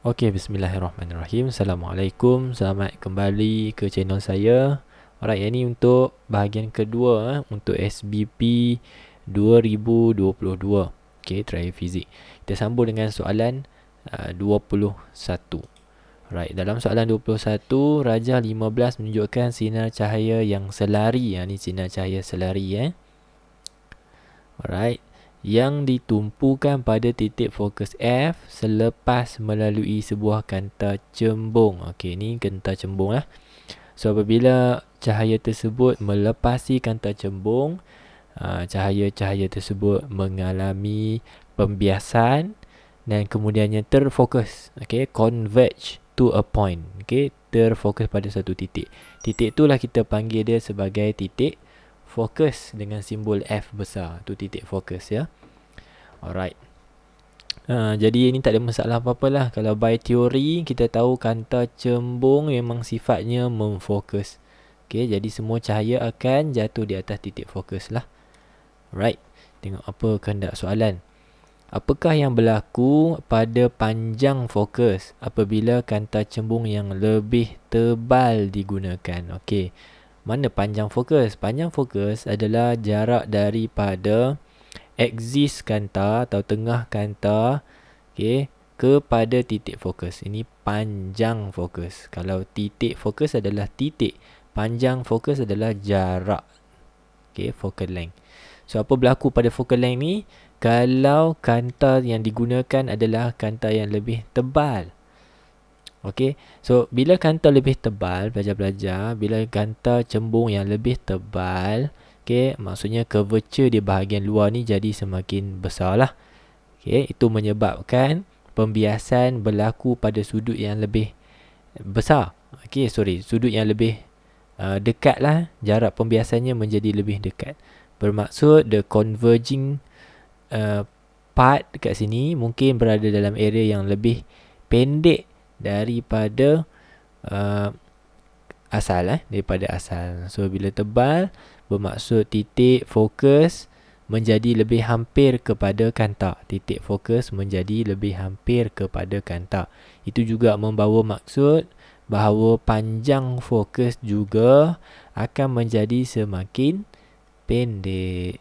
Okey, bismillahirrahmanirrahim. Assalamualaikum. Selamat kembali ke channel saya. Alright, yang ni untuk bahagian kedua untuk SBP 2022. Okey, terakhir fizik. Kita sambung dengan soalan 21. Alright, dalam soalan 21, Rajah 15 menunjukkan sinar cahaya yang selari. Ni sinar cahaya selari Alright, yang ditumpukan pada titik fokus F selepas melalui sebuah kanta cembung. Okey, ni kanta cembung lah. So, apabila cahaya tersebut melepasi kanta cembung, cahaya-cahaya tersebut mengalami pembiasan dan kemudiannya terfokus. Okey, converge to a point. Okey, terfokus pada satu titik. Titik itulah kita panggil dia sebagai titik fokus dengan simbol F besar. Tu titik fokus ya. Alright. Jadi ini tak ada masalah apa-apa lah. Kalau by teori kita tahu kanta cembung memang sifatnya memfokus. Okay, jadi semua cahaya akan jatuh di atas titik fokus lah. Right. Tengok apa kehendak soalan. Apakah yang berlaku pada panjang fokus apabila kanta cembung yang lebih tebal digunakan? Okey. Mana panjang fokus? Panjang fokus adalah jarak daripada axis kanta atau tengah kanta kepada titik fokus. Ini panjang fokus. Kalau titik fokus adalah titik, panjang fokus adalah jarak. Focal length. So, apa berlaku pada focal length ni? Kalau kanta yang digunakan adalah kanta yang lebih tebal. So bila kanta lebih tebal, belajar-belajar, bila kanta cembung yang lebih tebal, maksudnya curvature di bahagian luar ni jadi semakin besar lah. Itu menyebabkan pembiasan berlaku pada sudut yang lebih besar. Sudut yang lebih dekat lah. Jarak pembiasannya menjadi lebih dekat. Bermaksud the converging part dekat sini mungkin berada dalam area yang lebih pendek daripada asal daripada asal. So bila tebal bermaksud titik fokus menjadi lebih hampir kepada kanta. Titik fokus menjadi lebih hampir kepada kanta. Itu juga membawa maksud bahawa panjang fokus juga akan menjadi semakin pendek.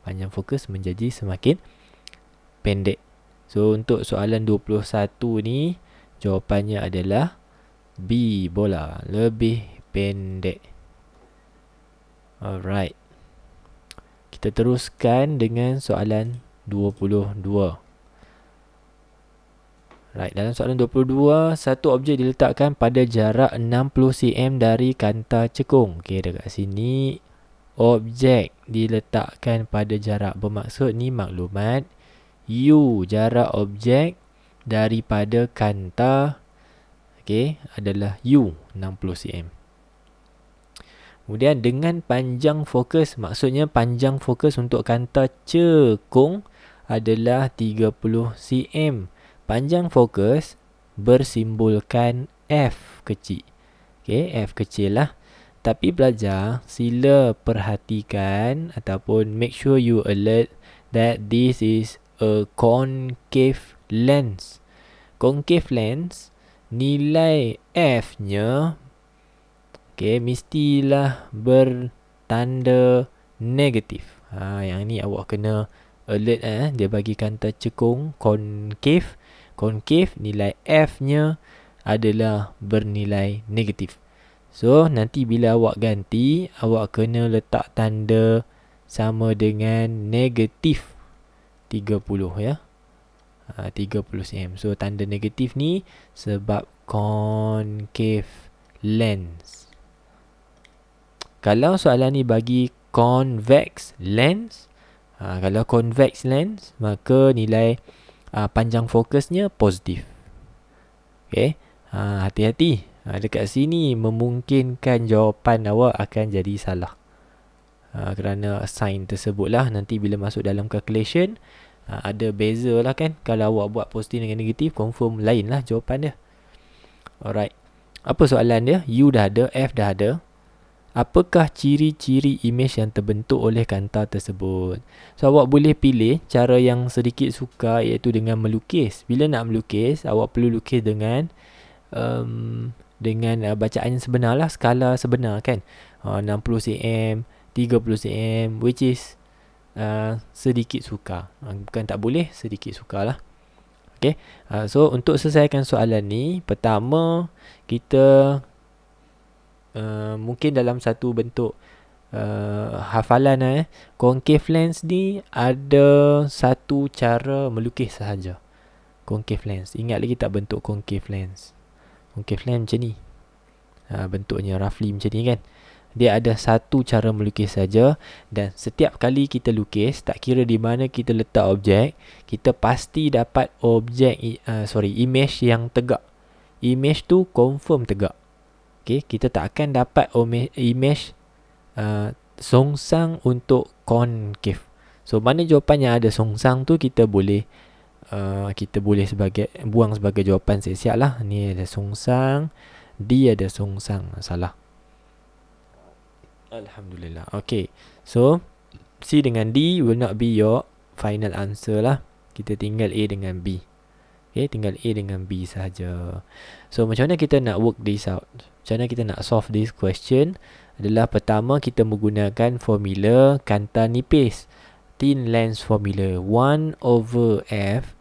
Panjang fokus menjadi semakin pendek. So untuk soalan 21 ni jawapannya adalah B, bola, lebih pendek. Alright. Kita teruskan dengan soalan 22. Right, dalam soalan 22, satu objek diletakkan pada jarak 60 cm dari kanta cekung. Dekat sini objek diletakkan pada jarak, bermaksud ni maklumat U, jarak objek daripada kanta adalah U, 60 cm. Kemudian dengan panjang fokus, maksudnya panjang fokus untuk kanta cekung adalah 30 cm. Panjang fokus bersimbolkan F kecil. F kecil lah. Tapi pelajar, sila perhatikan ataupun make sure you alert that this is a concave lens. Concave lens, nilai F-nya mestilah bertanda negatif. Yang ni awak kena alert dia bagi kanta cekung concave. Concave, nilai F-nya adalah bernilai negatif. So, nanti bila awak ganti, awak kena letak tanda sama dengan negatif 30 ya. 30 cm. So, tanda negatif ni sebab concave lens. Kalau soalan ni bagi convex lens, kalau convex lens, maka nilai panjang fokusnya positif. Hati-hati. Dekat sini memungkinkan jawapan awak akan jadi salah. Kerana sign tersebut lah nanti bila masuk dalam calculation ada beza lah kan. Kalau awak buat positif dengan negatif, confirm lain lah jawapan dia. Alright. Apa soalan dia? U dah ada, F dah ada. apakah ciri-ciri imej yang terbentuk oleh kanta tersebut. So awak boleh pilih cara yang sedikit sukar, iaitu dengan melukis. Bila nak melukis, awak perlu lukis dengan bacaan yang sebenar lah, skala sebenar kan. 60 cm, 30 cm, which is sedikit sukar. Bukan tak boleh, sedikit sukar lah. Okay. So untuk selesaikan soalan ni, pertama kita mungkin dalam satu bentuk hafalan concave lens ni ada satu cara melukis sahaja. Concave lens, ingat lagi tak bentuk concave lens? Concave lens macam ni, bentuknya roughly macam ni kan. Dia ada satu cara melukis saja, dan setiap kali kita lukis, tak kira di mana kita letak objek, kita pasti dapat image yang tegak. Image tu confirm tegak. Okay, kita tak akan dapat image songsang untuk concave. So mana jawapan yang ada songsang tu kita boleh buang sebagai jawapan siap-siap lah. Ni ada songsang, D ada songsang, salah. Alhamdulillah. Okay, so C dengan D will not be your final answer lah. Kita tinggal A dengan B. Okay, tinggal A dengan B sahaja. So macam mana kita nak work this out? Macam mana kita nak solve this question? Adalah pertama kita menggunakan formula kanta nipis, thin lens formula. 1 over F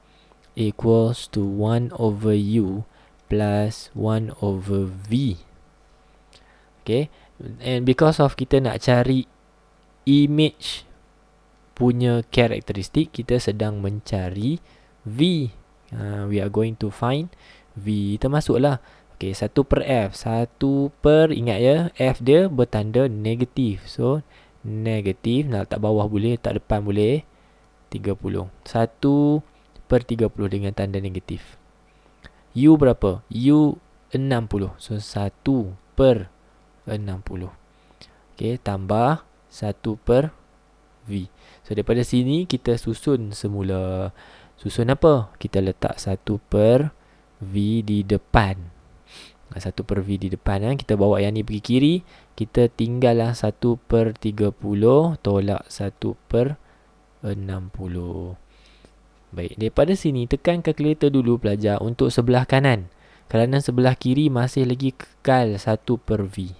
equals to 1 over U plus 1 over V. Okay, and because of kita nak cari image punya karakteristik, kita sedang mencari V. We are going to find V, termasuklah. Okay, 1 per F. 1 per, ingat ya, F dia bertanda negatif. So, negatif, nak letak bawah boleh, letak depan boleh. 30. 1 per 30 dengan tanda negatif. U berapa? U 60. So, 1 per 60. Okay, tambah 1 per V. So, daripada sini kita susun semula. Susun apa? Kita letak 1 per V di depan. 1 per V di depan. Kita bawa yang ni pergi kiri. Kita tinggallah 1 per 30 tolak 1 per 60. Baik, daripada sini tekan kalkulator dulu pelajar untuk sebelah kanan. Kerana sebelah kiri masih lagi kekal 1 per V.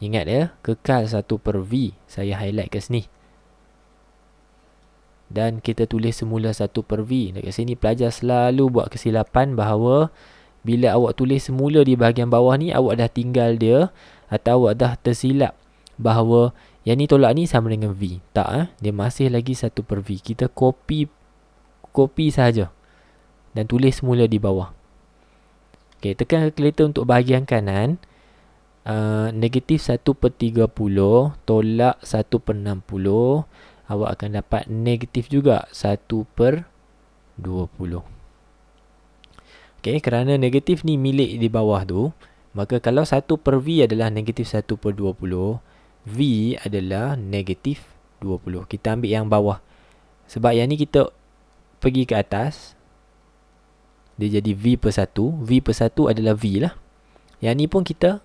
Ingat ya, kekal 1 per V. Saya highlight kat sini. Dan kita tulis semula 1 per V. Dekat sini pelajar selalu buat kesilapan bahawa bila awak tulis semula di bahagian bawah ni, awak dah tinggal dia, atau awak dah tersilap bahawa yang ni tolak ni sama dengan V. Tak, dia masih lagi 1 per V. Kita copy sahaja dan tulis semula di bawah. Okay, tekan kalkulator untuk bahagian kanan. Negatif 1 per 30 tolak 1 per 60. Awak akan dapat negatif juga 1 per 20. Okay, kerana negatif ni milik di bawah tu, maka kalau 1 per V adalah negatif 1 per 20, V adalah negatif 20. Kita ambil yang bawah. Sebab yang ni kita pergi ke atas, dia jadi V per 1. V per 1 adalah V lah. Yang ni pun kita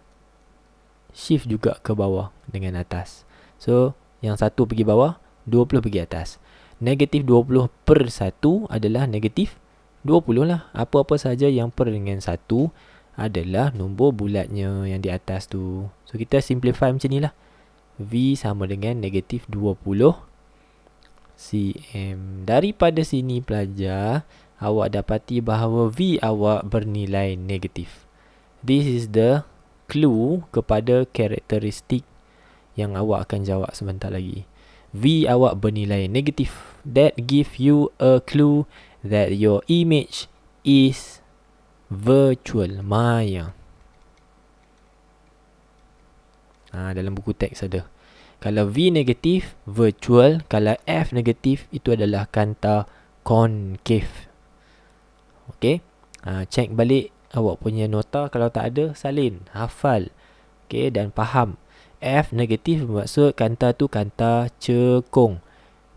shift juga ke bawah dengan atas. So, yang 1 pergi bawah, 20 pergi atas. Negatif 20 per 1 adalah negatif 20 lah. Apa-apa saja yang per dengan 1 adalah nombor bulatnya yang di atas tu. So, kita simplify macam ni lah. V sama dengan negatif 20 cm. Daripada sini pelajar, awak dapati bahawa V awak bernilai negatif. This is the clue kepada karakteristik yang awak akan jawab sebentar lagi. V awak bernilai negatif. That give you a clue that your image is virtual, maya. Dalam buku teks ada. Kalau V negatif, virtual. Kalau F negatif, itu adalah kanta concave. Okay. Cek balik awak punya nota. Kalau tak ada, salin, hafal. Okay, dan faham. F negatif bermaksud kanta tu kanta cekung.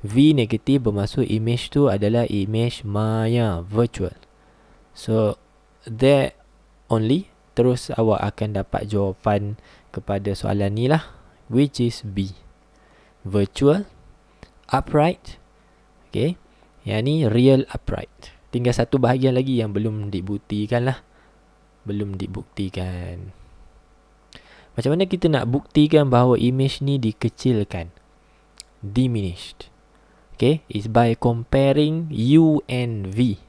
V negatif bermaksud image tu adalah image maya, virtual. So, that only. Terus awak akan dapat jawapan kepada soalan ni lah, which is B. Virtual upright. Okay, yang ni real upright. Tinggal satu bahagian lagi yang belum dibuktikan lah. Belum dibuktikan. Macam mana kita nak buktikan bahawa image ni dikecilkan, diminished? Okay, is by comparing U and V.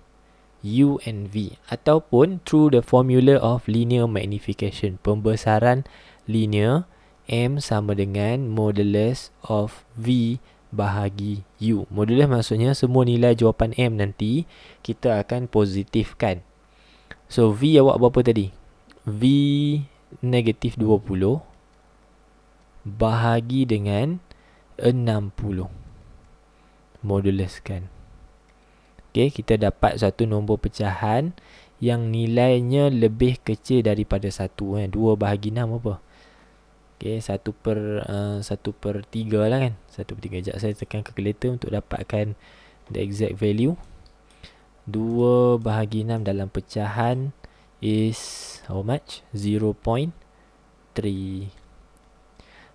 U and V. Ataupun through the formula of linear magnification. Pembesaran linear, M sama dengan modulus of V bahagi U. Modulus maksudnya semua nilai jawapan M nanti kita akan positifkan. So V awak berapa tadi? V negatif 20 bahagi dengan 60. Moduluskan. Okay, kita dapat satu nombor pecahan yang nilainya lebih kecil daripada 1. 2 bahagi 6 apa? Okay, 1/3 lah kan. 1/3. Sekejap saya tekan calculator untuk dapatkan the exact value. 2 bahagi 6 dalam pecahan is how much? 0.3.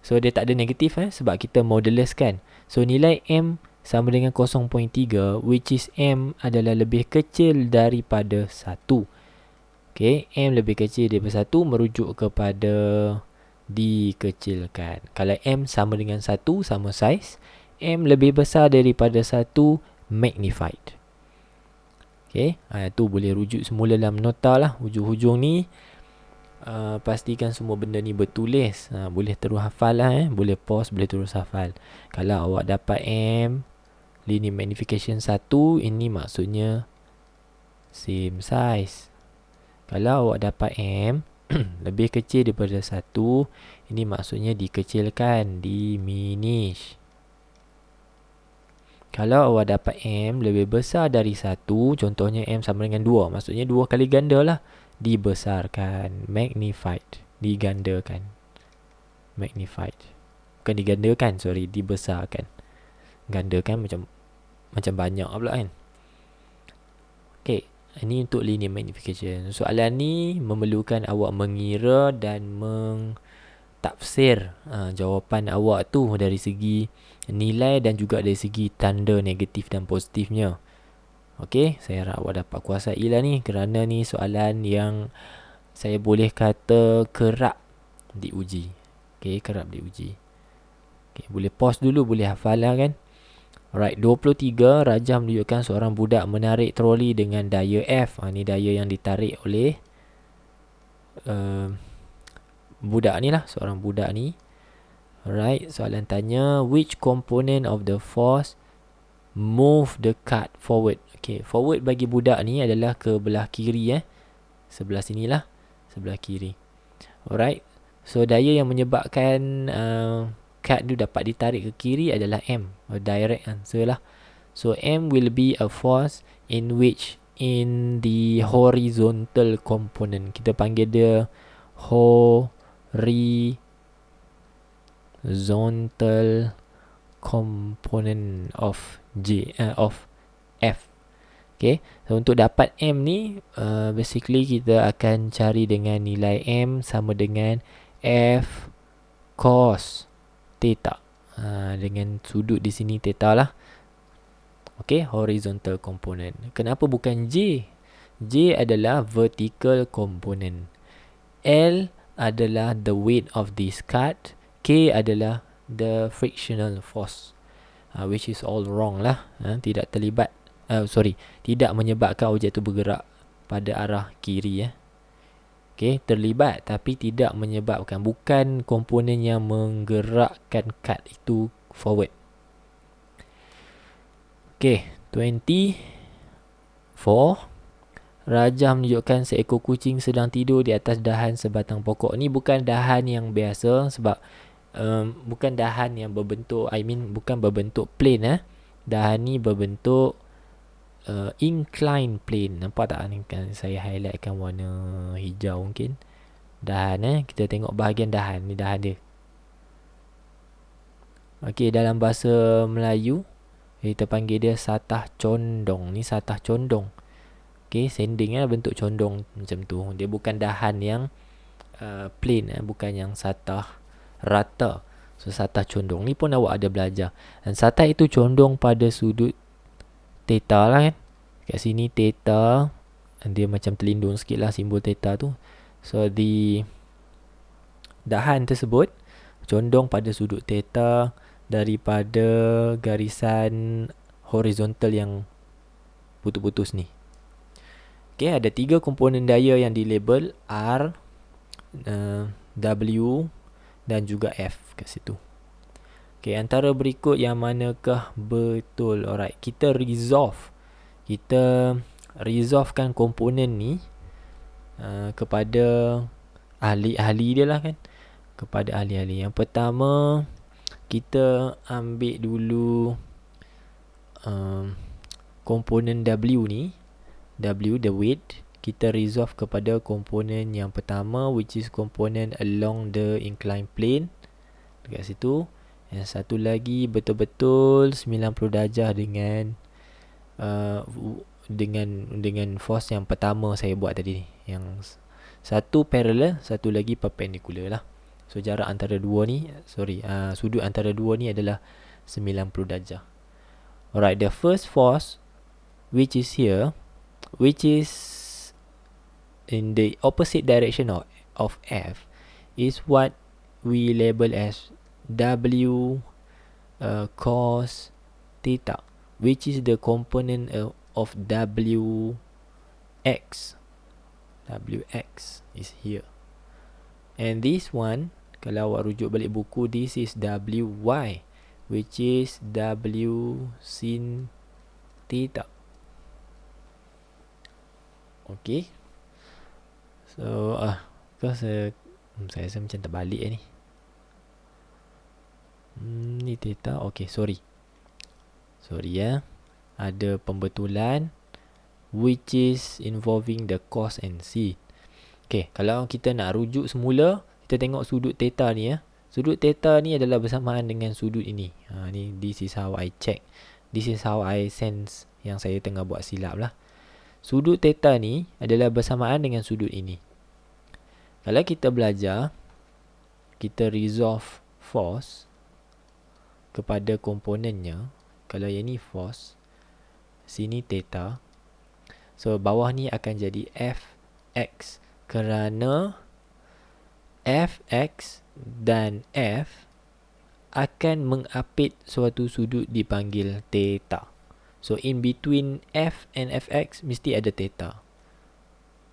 So dia tak ada negatif sebab kita moduluskan. So nilai M sama dengan 0.3, which is M adalah lebih kecil daripada 1. Okay, M lebih kecil daripada 1 merujuk kepada dikecilkan. Kalau M sama dengan 1, sama saiz, M lebih besar daripada 1, magnified. Okay, tu boleh rujuk semula dalam nota lah. Hujung-hujung ni pastikan semua benda ni bertulis. Boleh terus hafal lah. Boleh pause, boleh terus hafal. Kalau awak dapat M linear magnification 1, ini maksudnya same size. Kalau awak dapat M lebih kecil daripada 1, ini maksudnya dikecilkan, diminish. Kalau awak dapat M lebih besar dari 1, contohnya M sama dengan 2, maksudnya 2 kali ganda lah, dibesarkan, magnified, digandakan. Magnified. Bukan digandakan, sorry, dibesarkan. Gandakan macam banyak pula kan. Okay, ini untuk linear magnification. Soalan ni memerlukan awak mengira dan tafsir jawapan awak tu dari segi nilai dan juga dari segi tanda negatif dan positifnya. Okey, saya harap awak dapat kuasai lah ni, kerana ni soalan yang saya boleh kata kerap diuji. Okey, kerap diuji. Okey, boleh pause dulu, boleh hafal lah kan. Alright, 23, Rajah menunjukkan seorang budak menarik troli dengan daya F. Ni daya yang ditarik oleh budak ni lah, seorang budak ni. Alright, soalan tanya, which component of the force move the cart forward? Okay, forward bagi budak ni adalah ke belah kiri sebelah sinilah, sebelah kiri. Alright, so daya yang menyebabkan cart tu dapat ditarik ke kiri adalah M, direct answer lah. So M will be a force in which in the horizontal component. Kita panggil dia horizontal component of F. Okay, so untuk dapat M ni basically kita akan cari dengan nilai M sama dengan F cos theta, dengan sudut di sini theta lah. Okay, horizontal component. Kenapa bukan J? J adalah vertical component. L adalah the weight of this cart. K adalah the frictional force, which is all wrong lah. Tidak terlibat, tidak menyebabkan objek itu bergerak pada arah kiri. Okay, terlibat tapi tidak menyebabkan, bukan komponen yang menggerakkan cart itu forward. Okay, 24, Rajah menunjukkan seekor kucing sedang tidur di atas dahan sebatang pokok. Ni bukan dahan yang biasa, sebab bukan dahan yang berbentuk, bukan berbentuk plane. Dahan ni berbentuk incline plane. Nampak tak ni, kan saya highlightkan warna hijau mungkin. Dahan kita tengok bahagian dahan, ni dahan dia. Okey, dalam bahasa Melayu kita panggil dia satah condong. Ni satah condong. Okey, sanding bentuk condong macam tu. Dia bukan dahan yang plane, bukan yang satah rata. So satah condong ni pun awak ada belajar. Dan satah itu condong pada sudut theta lah kan. Kat sini theta, dia macam terlindung sikit lah simbol theta tu. So di dahan tersebut condong pada sudut theta daripada garisan horizontal yang putus-putus ni. Okay, ada 3 komponen daya yang dilabel R, W dan juga F kat situ. Okay, antara berikut yang manakah betul? Alright, kita resolvekan komponen ni kepada ahli-ahli dia lah kan. Kepada ahli-ahli. Yang pertama, kita ambil dulu komponen W ni. W, the weight. Kita resolve kepada komponen yang pertama, which is komponen along the inclined plane. Dekat situ. Yang satu lagi betul-betul 90 darjah dengan force yang pertama saya buat tadi ni. Yang satu parallel, satu lagi perpendicular lah. So jarak antara dua ni, sudut antara dua ni adalah 90 darjah. Alright, the first force which is here, which is in the opposite direction of F, is what we label as W cos theta, which is the component of Wx. Wx is here. And this one, kalau awak rujuk balik buku, this is Wy, which is W sin theta. Okay. So, saya rasa macam terbalik ni. Ni theta. Okay, sorry ya. Ada pembetulan which is involving the cos and sin. Okay, kalau kita nak rujuk semula, kita tengok sudut theta ni ya. Sudut theta ni adalah bersamaan dengan sudut ini. Ni, this is how I check. This is how I sense yang saya tengah buat silap lah. Sudut theta ni adalah bersamaan dengan sudut ini. Kalau kita belajar, kita resolve force kepada komponennya. Kalau yang ni force, sini theta. So bawah ni akan jadi Fx, kerana Fx dan F akan mengapit suatu sudut dipanggil theta. So in between F and Fx mesti ada theta.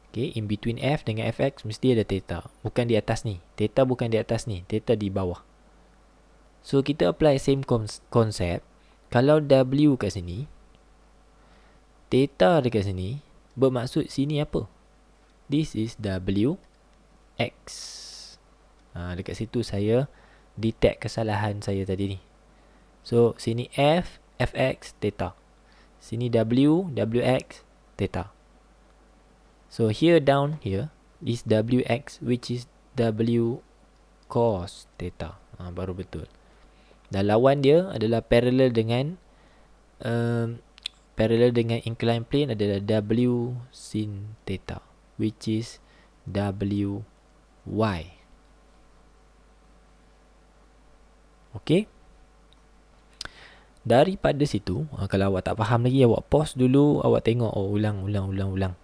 Okay, in between F dengan Fx mesti ada theta. Bukan di atas ni. Theta bukan di atas ni. Theta di bawah. So kita apply same concept. Kalau W kat sini, theta dekat sini, bermaksud sini apa? This is Wx. Dekat situ saya detect kesalahan saya tadi ni. So sini F, Fx, theta. Sini W, Wx, theta. So here down here is Wx, which is W cos theta. Baru betul. Dan lawan dia adalah parallel dengan inclined plane adalah W sin theta, which is Wy. Okay. Daripada situ, kalau awak tak faham lagi, awak pause dulu, awak tengok, ulang.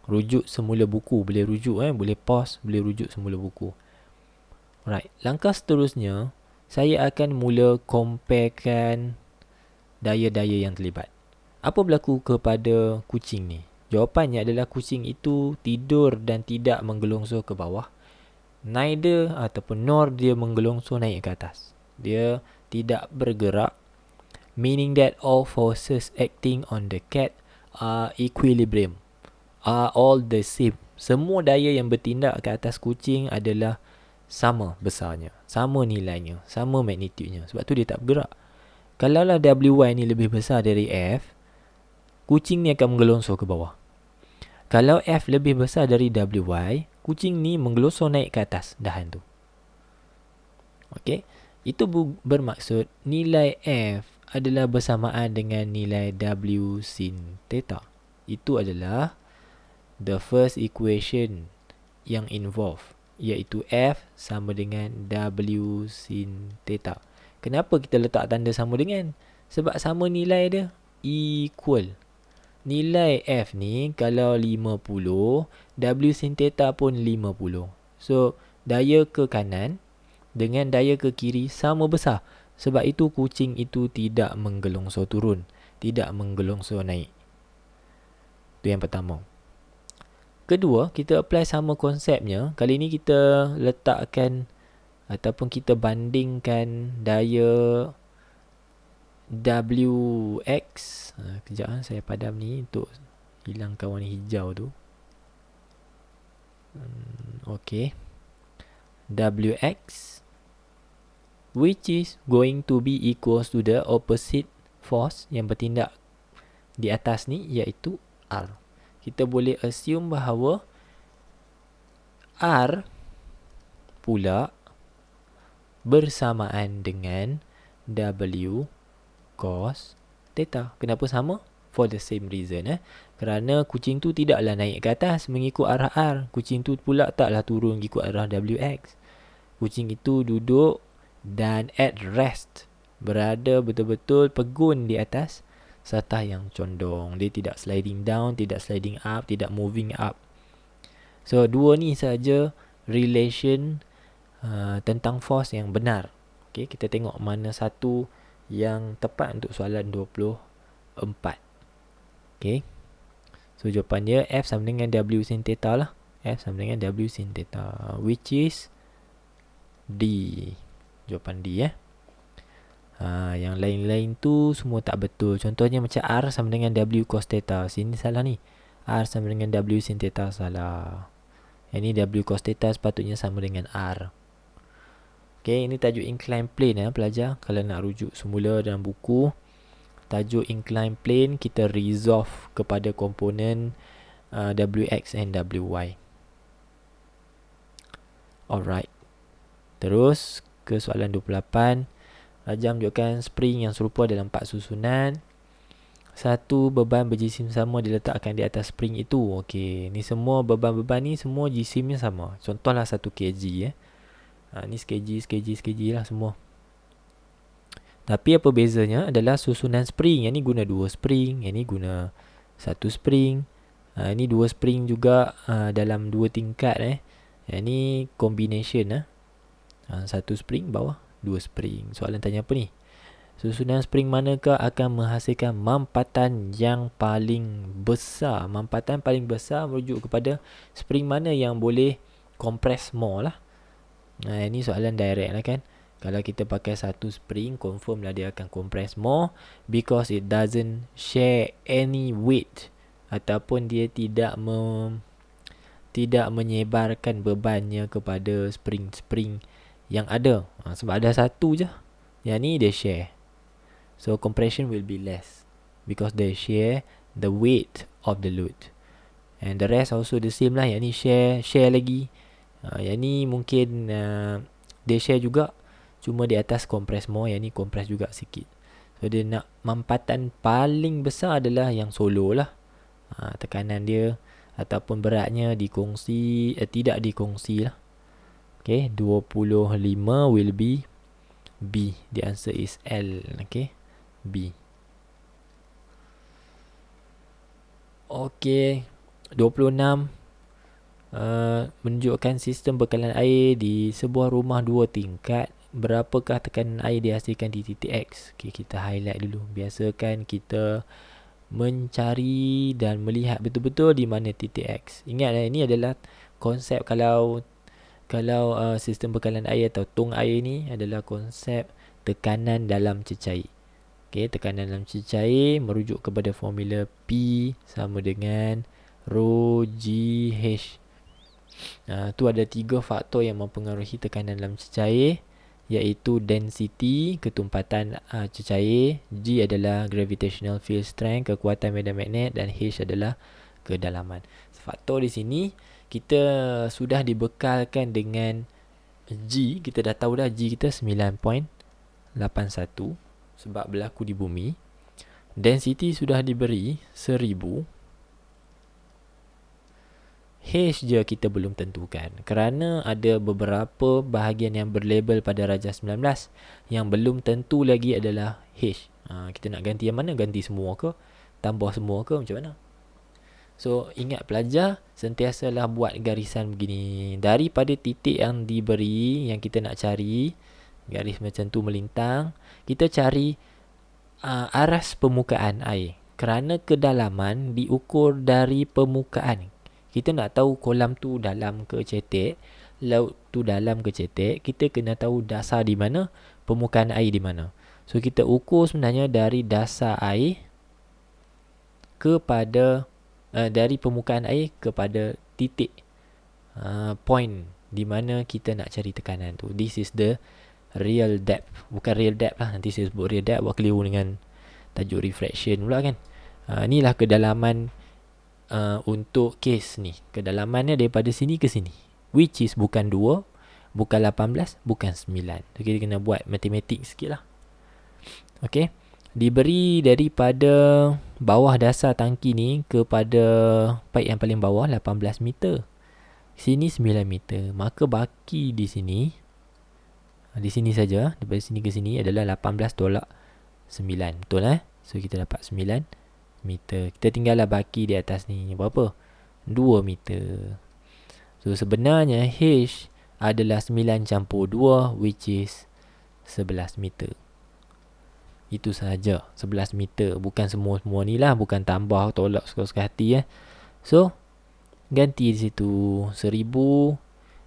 Rujuk semula buku, boleh rujuk boleh pause, boleh rujuk semula buku. Alright, langkah seterusnya, saya akan mula comparekan daya-daya yang terlibat. Apa berlaku kepada kucing ni? Jawapannya adalah kucing itu tidur dan tidak menggelongsor ke bawah. Neither ataupun nor dia menggelongsor naik ke atas. Dia tidak bergerak, meaning that all forces acting on the cat are equilibrium, are all the same. Semua daya yang bertindak ke atas kucing adalah sama besarnya, sama nilainya, sama magnitudenya. Sebab tu dia tak bergerak. Kalaulah Wy ni lebih besar dari F, kucing ni akan menggelongsor ke bawah. Kalau F lebih besar dari Wy, kucing ni menggelongsor naik ke atas dahan tu. Okey, itu bermaksud nilai F adalah bersamaan dengan nilai W sin theta. Itu adalah the first equation yang involve. iaitu F sama dengan W sin theta. Kenapa kita letak tanda sama dengan? Sebab sama nilai dia, equal. Nilai F ni kalau 50, W sin theta pun 50. So, daya ke kanan dengan daya ke kiri sama besar. Sebab itu kucing itu tidak menggelongsor turun, tidak menggelongsor naik. Itu yang pertama. Kedua, kita apply sama konsepnya. Kali ni kita letakkan ataupun kita bandingkan daya WX. Kejap saya padam ni untuk hilangkan warna hijau tu. Okay. WX which is going to be equals to the opposite force yang bertindak di atas ni, iaitu R. Kita boleh assume bahawa R pula bersamaan dengan W cos theta. Kenapa sama? For the same reason. Kerana kucing tu tidaklah naik ke atas mengikut arah R. Kucing tu pula taklah turun mengikut arah WX. Kucing itu duduk dan at rest, berada betul-betul pegun di atas satah yang condong. Dia tidak sliding down, tidak sliding up, tidak moving up. So, dua ni saja relation tentang force yang benar. Okay, kita tengok mana satu yang tepat untuk soalan 24. Okay. So, jawapan dia F sama dengan W sin theta lah. F sama dengan W sin theta, which is D. Jawapan D yang lain-lain tu semua tak betul. Contohnya macam R sama dengan W cos theta. Sini salah ni. R sama dengan W sin theta, salah. Yang ni W cos theta sepatutnya sama dengan R. Okay, ini tajuk inclined plane pelajar. Kalau nak rujuk semula dalam buku, tajuk inclined plane kita resolve kepada komponen WX and WY. Alright. Terus ke soalan 28. Raja menunjukkan spring yang serupa dalam 4 susunan. Satu beban berjisim sama diletakkan di atas spring itu. Okey, ni semua beban-beban ni semua jisimnya sama. Contohlah 1 kg ni sekg lah semua. Tapi apa bezanya adalah susunan spring. Yang ni guna 2 spring, yang ni guna 1 spring. Ini 2 spring juga dalam 2 tingkat Yang ni combination 1 spring bawah 2 spring. Soalan tanya apa ni? Susunan spring manakah akan menghasilkan mampatan yang paling besar? Mampatan paling besar merujuk kepada spring mana yang boleh compress more lah. Ini soalan direct lah kan. Kalau kita pakai 1 spring, confirm lah dia akan compress more because it doesn't share any weight, ataupun dia tidak menyebarkan bebannya kepada spring-spring yang ada. Sebab ada satu je. Yang ni dia share. So compression will be less because they share the weight of the load. And the rest also the same lah. Yang ni share lagi. Yang ni mungkin dia share juga, cuma di atas compress more, yang ni compress juga sikit. So dia nak mampatan paling besar adalah yang solo lah. Tekanan dia ataupun beratnya dikongsi, tidak dikongsi lah. Okay, 25 will be B. The answer is L. Okay, B. Okay, 26 menunjukkan sistem bekalan air di sebuah rumah 2 tingkat. Berapakah tekanan air dihasilkan di titik X? Okay, kita highlight dulu. Biasakan kita mencari dan melihat betul-betul di mana titik X. Ingat ini adalah konsep kalau sistem bekalan air atau tong air ni adalah konsep tekanan dalam cecair. Okay, tekanan dalam cecair merujuk kepada formula P sama dengan rho GH. Tu ada 3 faktor yang mempengaruhi tekanan dalam cecair, iaitu density, ketumpatan cecair, G adalah gravitational field strength, kekuatan medan magnet, dan H adalah kedalaman. Faktor di sini kita sudah dibekalkan dengan G. Kita dah tahu dah G kita 9.81 sebab berlaku di bumi. Density sudah diberi 1000. H je kita belum tentukan kerana ada beberapa bahagian yang berlabel pada rajah 19 yang belum tentu lagi adalah H. Kita nak ganti yang mana? Ganti semua ke? Tambah semua ke? Macam mana? So ingat pelajar, sentiasalah buat garisan begini. Daripada titik yang diberi, yang kita nak cari, garis macam tu melintang, kita cari aras permukaan air. Kerana kedalaman diukur dari permukaan. Kita nak tahu kolam tu dalam ke cetek, laut tu dalam ke cetek, kita kena tahu dasar di mana, permukaan air di mana. So kita ukur sebenarnya dari dasar air kepada dari permukaan air kepada titik point di mana kita nak cari tekanan tu. This is the real depth. Bukan real depth lah, nanti saya sebut real depth buat keliru dengan tajuk refraction pula kan. Inilah kedalaman untuk kes ni. Kedalamannya daripada sini ke sini, which is bukan 2, bukan 18, bukan 9. So kita kena buat matematik sikit lah. Okay, diberi daripada bawah dasar tangki ni kepada pipe yang paling bawah 18 meter, sini 9 meter. Maka baki di sini saja, daripada sini ke sini adalah 18 tolak 9. Betul So kita dapat 9 meter. Kita tinggallah baki di atas ni berapa? 2 meter. So sebenarnya H adalah 9 campur 2, which is 11 meter. Itu sahaja, 11 meter. Bukan semua-semua ni lah, bukan tambah tolak suka-suka hati So ganti di situ 1000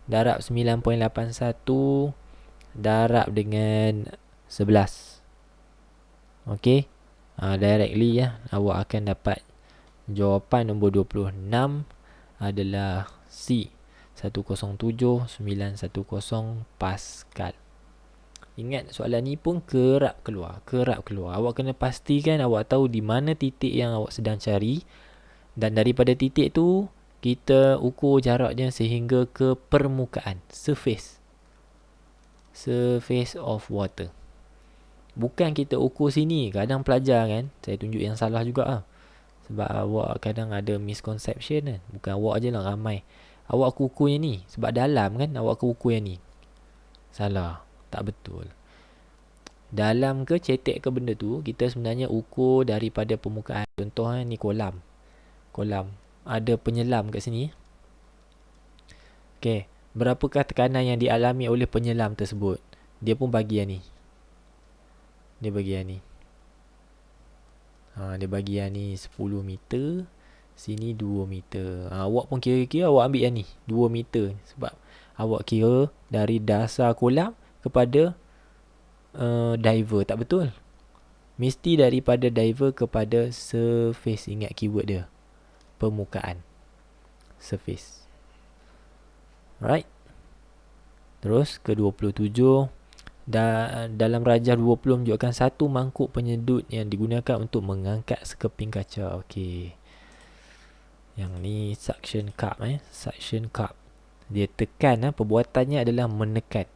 darab 9.81 darab dengan 11. Okay, directly awak akan dapat jawapan nombor 26 adalah C, 107.910 Pascal. Ingat soalan ni pun kerap keluar. Awak kena pastikan awak tahu di mana titik yang awak sedang cari, dan daripada titik tu kita ukur jaraknya sehingga ke permukaan, surface of water. Bukan kita ukur sini. Kadang pelajar kan, saya tunjuk yang salah juga sebab awak kadang ada misconception kan. Bukan awak je lah, ramai. Awak ukur yang ni sebab dalam kan, awak ukur yang ni. Salah, tak betul. Dalam ke cetek ke benda tu, kita sebenarnya ukur daripada permukaan. Contoh ni kolam. Ada penyelam kat sini. Okay, berapakah tekanan yang dialami oleh penyelam tersebut? Dia pun bagi yang ni. Dia bagi yang ni 10 meter, sini 2 meter. Awak pun kira-kira awak ambil yang ni 2 meter sebab awak kira dari dasar kolam kepada diver. Tak betul. Mesti daripada diver kepada surface. Ingat keyword dia, permukaan, surface. Right. Terus ke 27. Dalam rajah 20 menunjukkan satu mangkuk penyedut yang digunakan untuk mengangkat sekeping kaca. Okey. Yang ni suction cup suction cup. Dia tekan perbuatannya adalah menekan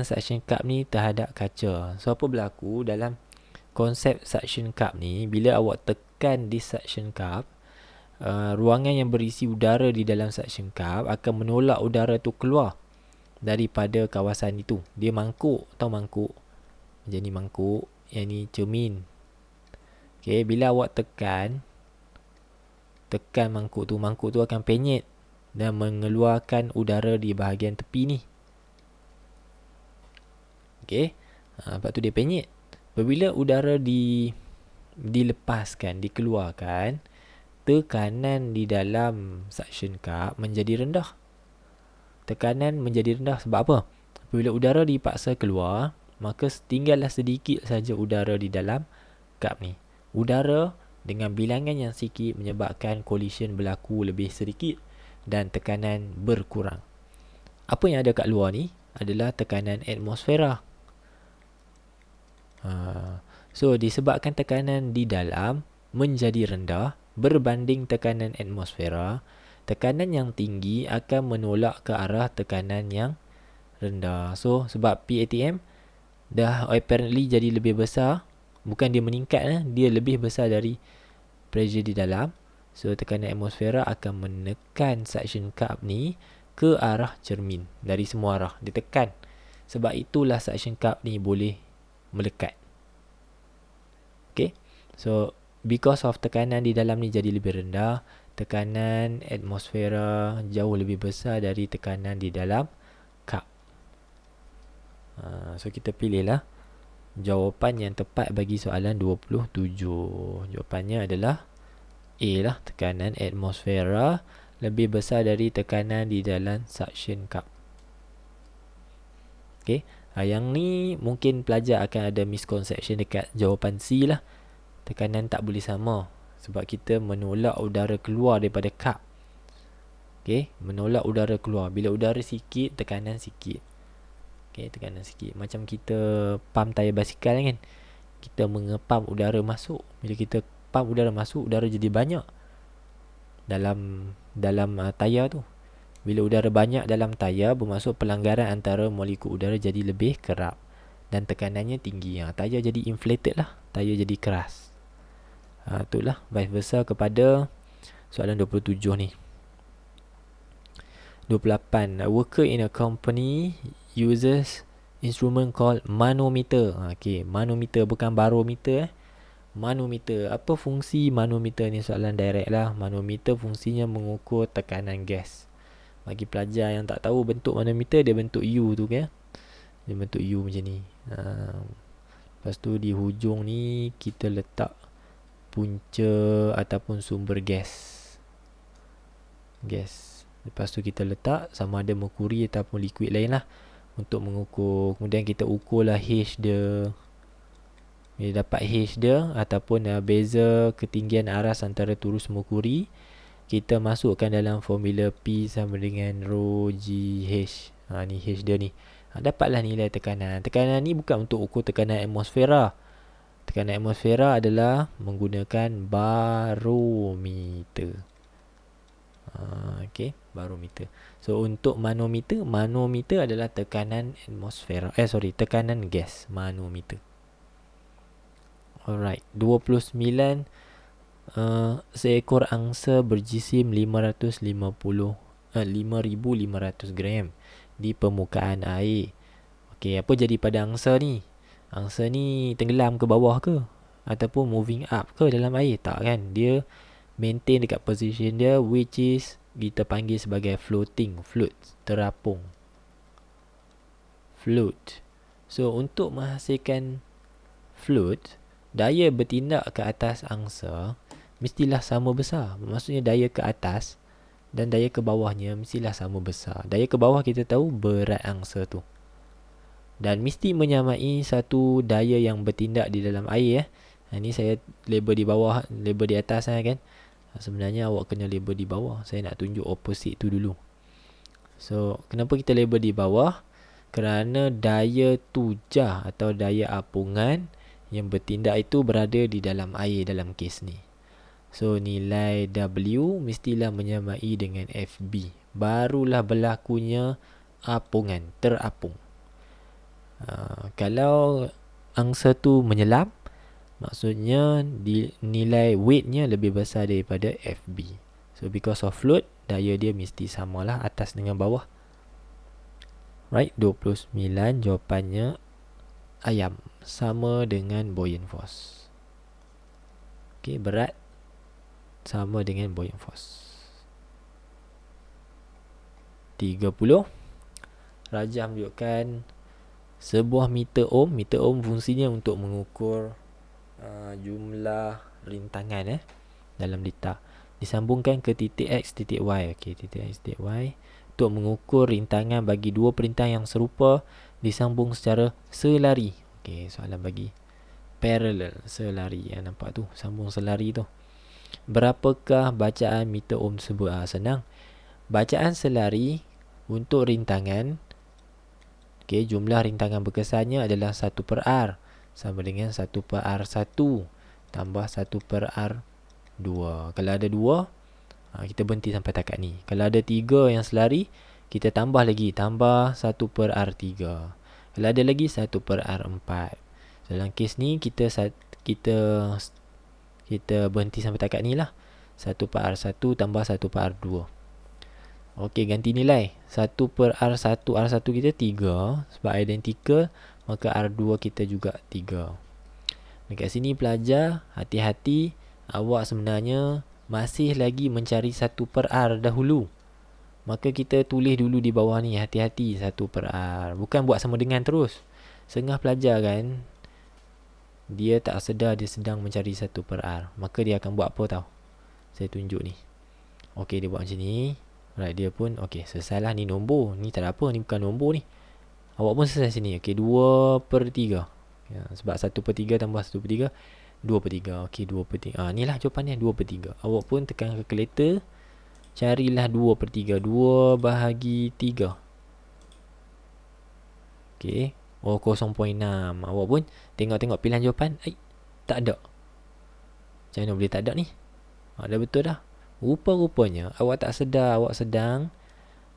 suction cup ni terhadap kaca. So apa berlaku dalam konsep suction cup ni? Bila awak tekan di suction cup, ruangan yang berisi udara di dalam suction cup akan menolak udara tu keluar daripada kawasan itu. Dia mangkuk, tahu mangkuk? Macam ni mangkuk, yang ni cermin. Okay, bila awak tekan mangkuk tu akan penyet dan mengeluarkan udara di bahagian tepi ni. Okay, lepas tu dia penyet. Apabila udara dilepaskan, dikeluarkan, tekanan di dalam suction cup menjadi rendah. Tekanan menjadi rendah sebab apa? Apabila udara dipaksa keluar, maka tinggallah sedikit saja udara di dalam cup ni. Udara dengan bilangan yang sikit menyebabkan collision berlaku lebih sedikit dan tekanan berkurang. Apa yang ada kat luar ni adalah tekanan atmosfera. So disebabkan tekanan di dalam menjadi rendah berbanding tekanan atmosfera, tekanan yang tinggi akan menolak ke arah tekanan yang rendah. So sebab PATM dah apparently jadi lebih besar, bukan dia meningkat, dia lebih besar dari pressure di dalam, So tekanan atmosfera akan menekan suction cup ni ke arah cermin. Dari semua arah dia tekan. Sebab itulah suction cup ni boleh melekat. Okay. So because of tekanan di dalam ni jadi lebih rendah, tekanan atmosfera jauh lebih besar dari tekanan di dalam cup. So kita pilihlah jawapan yang tepat bagi soalan 27. Jawapannya adalah A lah, tekanan atmosfera lebih besar dari tekanan di dalam suction cup. Okay. Yang ni mungkin pelajar akan ada misconception dekat jawapan C lah. Tekanan tak boleh sama sebab kita menolak udara keluar daripada cup. Okay. Menolak udara keluar. Bila udara sikit, tekanan sikit. Okay, tekanan sikit. Macam kita pump tayar basikal kan. Kita mengepam udara masuk. Bila kita pump udara masuk, udara jadi banyak dalam tayar tu. Bila udara banyak dalam tayar, bermaksud pelanggaran antara molekul udara jadi lebih kerap dan tekanannya tinggi. Tayar jadi inflated lah. Tayar jadi keras. Itulah vice versa kepada soalan 27 ni. 28. A worker in a company uses instrument called manometer. Okay, manometer bukan barometer. Manometer. Apa fungsi manometer ni? Soalan direct lah. Manometer fungsinya mengukur tekanan gas. Bagi pelajar yang tak tahu bentuk manometer, dia bentuk U tu kan. Dia bentuk U macam ni. Lepas tu di hujung ni kita letak punca ataupun sumber gas. Lepas tu kita letak sama ada merkuri ataupun liquid lain lah untuk mengukur. Kemudian kita ukur lah H dia. Bila dapat H dia ataupun beza ketinggian aras antara turus merkuri, kita masukkan dalam formula P sama dengan rho GH. Ni H dia ni. Dapatlah nilai tekanan. Tekanan ni bukan untuk ukur tekanan atmosfera. Tekanan atmosfera adalah menggunakan barometer. Okay, barometer. So untuk manometer adalah tekanan atmosfera. Tekanan gas, manometer. Alright, 29. Seekor angsa berjisim 500 gram di permukaan air. Okey, apa jadi pada angsa ni? Angsa ni tenggelam ke bawah ke? Ataupun moving up ke dalam air? Tak kan? Dia maintain dekat position dia, which is kita panggil sebagai float, terapung. Float. So untuk menghasilkan float, daya bertindak ke atas angsa mestilah sama besar. Maksudnya daya ke atas dan daya ke bawahnya mestilah sama besar. Daya ke bawah kita tahu berat angsa tu. Dan mesti menyamai satu daya yang bertindak di dalam air. Ini saya label di bawah, label di atas kan. Sebenarnya awak kena label di bawah. Saya nak tunjuk opposite tu dulu. So, kenapa kita label di bawah? Kerana daya tujah atau daya apungan yang bertindak itu berada di dalam air dalam kes ni. So nilai W mestilah menyamai dengan FB. Barulah berlakunya apungan, terapung. Kalau angsa tu menyelam, maksudnya nilai weightnya lebih besar daripada FB. So because of float, daya dia mesti samalah atas dengan bawah. Right, 29 jawapannya ayam. Sama dengan buoyant force. Okay, berat sama dengan buoyant force. 30. Rajah menunjukkan sebuah meter ohm. Meter ohm fungsinya untuk mengukur jumlah rintangan dalam litar. Disambungkan ke titik X, titik Y. Okay, titik X, titik Y. Untuk mengukur rintangan bagi dua perintah yang serupa disambung secara selari. Okay, soalan bagi parallel, selari. Nampak tu, sambung selari tu. Berapakah bacaan meter ohm tersebut? Senang. Bacaan selari untuk rintangan, okay, jumlah rintangan berkesannya adalah 1/R sama dengan 1/R1 tambah 1/R2. Kalau ada 2, kita berhenti sampai takat ni. Kalau ada 3 yang selari, kita tambah lagi, tambah 1/R3. Kalau ada lagi 1/R4. Dalam kes ni kita berhenti sampai takat ni lah. 1/R1 tambah 1/R2. Okey, ganti nilai. 1/R1, R1 kita 3 sebab identical, maka R2 kita juga 3. Dekat sini pelajar, hati-hati, awak sebenarnya masih lagi mencari 1/R dahulu. Maka kita tulis dulu di bawah ni, hati-hati 1/R. Bukan buat sama dengan terus. Setengah pelajar kan, dia tak sedar dia sedang mencari 1/R. Maka dia akan buat apa tau? Saya tunjuk ni. Okey, dia buat macam ni. Right, dia pun okey, selesai lah. Ni nombor. Ni tak ada apa, ni bukan nombor ni. Awak pun selesai sini. Okey, 2/3. Ya, sebab 1/3 tambah 1/3 2/3. Okey, 2/3. Ni lah jawapannya, 2/3. Awak pun tekan calculator, carilah 2/3. 2 bahagi 3. Okey. 0.6. Awak pun tengok-tengok pilihan jawapan. Tak ada. Macam mana boleh tak ada ni? Dah betul dah. Rupa-rupanya awak tak sedar awak sedang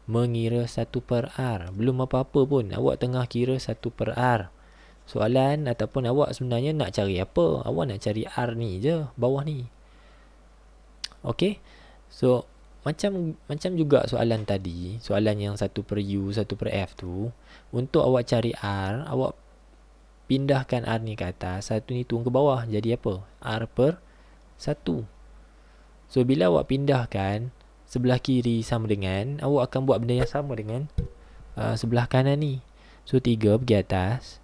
mengira 1/R. Belum apa-apa pun, awak tengah kira 1/R. Soalan ataupun awak sebenarnya nak cari apa? Awak nak cari R ni je, bawah ni. Okey. So macam juga soalan tadi, soalan yang 1/U, 1/F tu, untuk awak cari R, awak pindahkan R ni ke atas, 1 ni turun ke bawah, jadi apa? R/1. So bila awak pindahkan, sebelah kiri sama dengan, awak akan buat benda yang sama dengan sebelah kanan ni. So 3 pergi atas,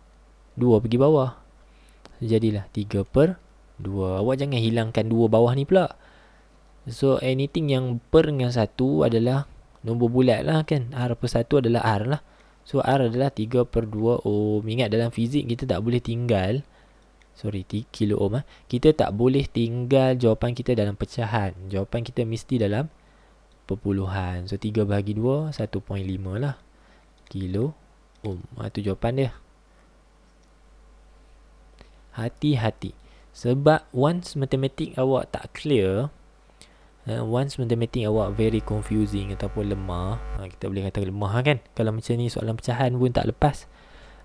2 pergi bawah. Jadilah 3/2. Awak jangan hilangkan 2 bawah ni pula. So anything yang per dengan 1 adalah nombor bulat lah kan. R/1 adalah R lah. So R adalah 3/2 ohm. Ingat dalam fizik kita tak boleh tinggal, kilo ohm kita tak boleh tinggal jawapan kita dalam pecahan. Jawapan kita mesti dalam perpuluhan. So 3 bahagi 2 1.5 lah kilo ohm. Itu jawapan dia. Hati-hati, sebab once matematik awak tak clear, once matematik awak very confusing ataupun lemah, kita boleh kata lemah kan. Kalau macam ni soalan pecahan pun tak lepas,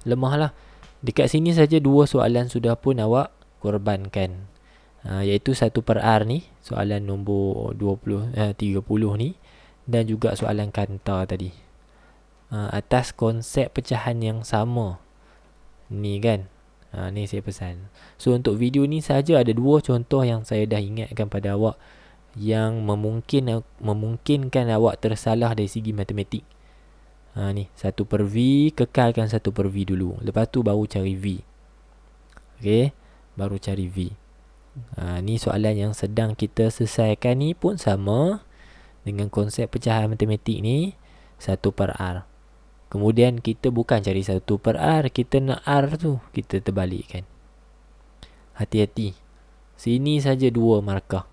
lemah lah. Dekat sini saja 2 soalan sudah pun awak korbankan, iaitu 1/R ni, soalan nombor 30 ni, dan juga soalan kanta tadi, atas konsep pecahan yang sama ni kan. Ni saya pesan. So untuk video ni saja ada 2 contoh yang saya dah ingatkan pada awak, yang memungkinkan awak tersalah dari segi matematik. Ni 1/V, kekalkan 1/V dulu, lepas tu baru cari V. Okey, baru cari V. Ni soalan yang sedang kita selesaikan ni pun sama dengan konsep pecahan matematik ni, 1/R. Kemudian kita bukan cari 1/R, kita nak R tu, kita terbalikkan. Hati-hati. Sini saja 2 markah.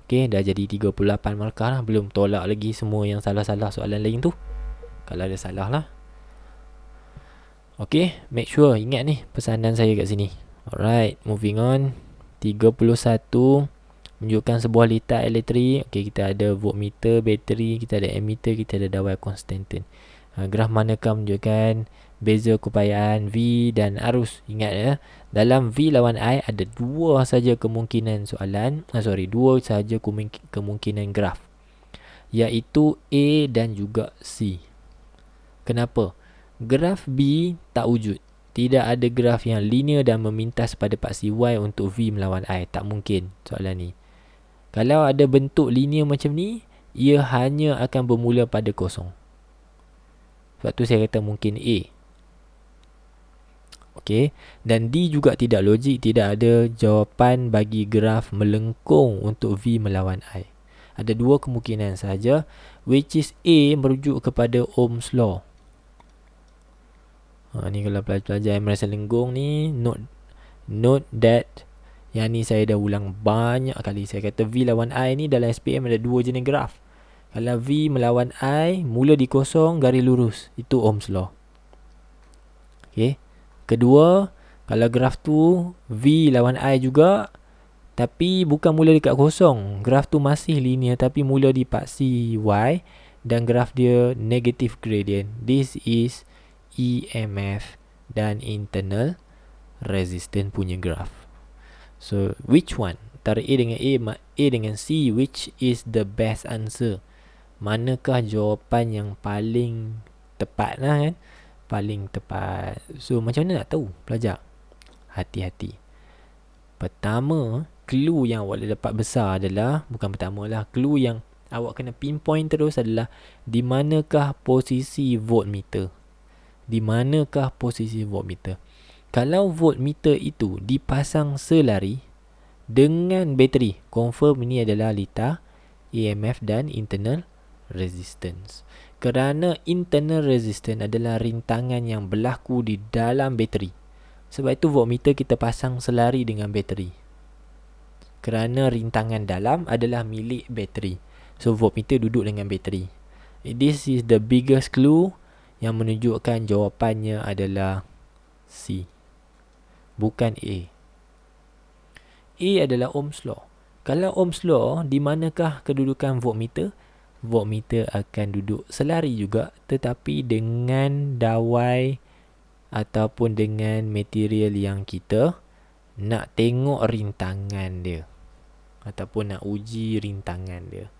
Okey, dah jadi 38 markah lah. Belum tolak lagi semua yang salah-salah soalan lain tu, kalau ada salah lah. Okey, make sure ingat ni pesanan saya kat sini. Alright, moving on. 31 menunjukkan sebuah litar elektrik. Okey, kita ada voltmeter, bateri, kita ada ammeter, kita ada dawai konstanten. Graf manakah menunjukkan beza keupayaan V dan arus. Ingat ya, dalam V lawan I ada 2 saja kemungkinan soalan, 2 saja kemungkinan graf, iaitu A dan juga C. Kenapa? Graf B tak wujud. Tidak ada graf yang linear dan memintas pada paksi Y untuk V melawan I. Tak mungkin soalan ni. Kalau ada bentuk linear macam ni, ia hanya akan bermula pada kosong. Sebab tu saya kata mungkin A. Okey, dan D juga tidak logik. Tidak ada jawapan bagi graf melengkung untuk V melawan I. Ada 2 kemungkinan saja, which is A merujuk kepada Ohm's law. Ni kalau pelajar yang merasa lenggung ni, note that yang ni saya dah ulang banyak kali. Saya kata V lawan I ni dalam SPM ada 2 jenis graf. Kalau V melawan I, mula di kosong, garis lurus, itu Ohm's law. Okey. Kedua, kalau graf tu V lawan I juga, tapi bukan mula dekat kosong, graf tu masih linear tapi mula di paksi Y, dan graf dia negative gradient. This is EMF dan internal resistance punya graf. So which one? antara A dengan A dengan C, which is the best answer? Manakah jawapan yang paling tepat lah kan? Paling tepat. So macam mana nak tahu pelajar? Hati-hati. Pertama, clue yang awak dapat besar adalah, bukan pertama lah, clue yang awak kena pinpoint terus adalah di manakah posisi voltmeter. Di manakah posisi voltmeter? Kalau voltmeter itu dipasang selari dengan bateri, confirm ini adalah litar EMF dan internal resistance. Kerana internal resistance adalah rintangan yang berlaku di dalam bateri. Sebab itu voltmeter kita pasang selari dengan bateri. Kerana rintangan dalam adalah milik bateri. So voltmeter duduk dengan bateri. This is the biggest clue yang menunjukkan jawapannya adalah C, bukan A. A adalah Ohm's Law. Kalau Ohm's Law, di manakah kedudukan voltmeter? Voltmeter akan duduk selari juga, tetapi dengan dawai ataupun dengan material yang kita nak tengok rintangan dia, ataupun nak uji rintangan dia.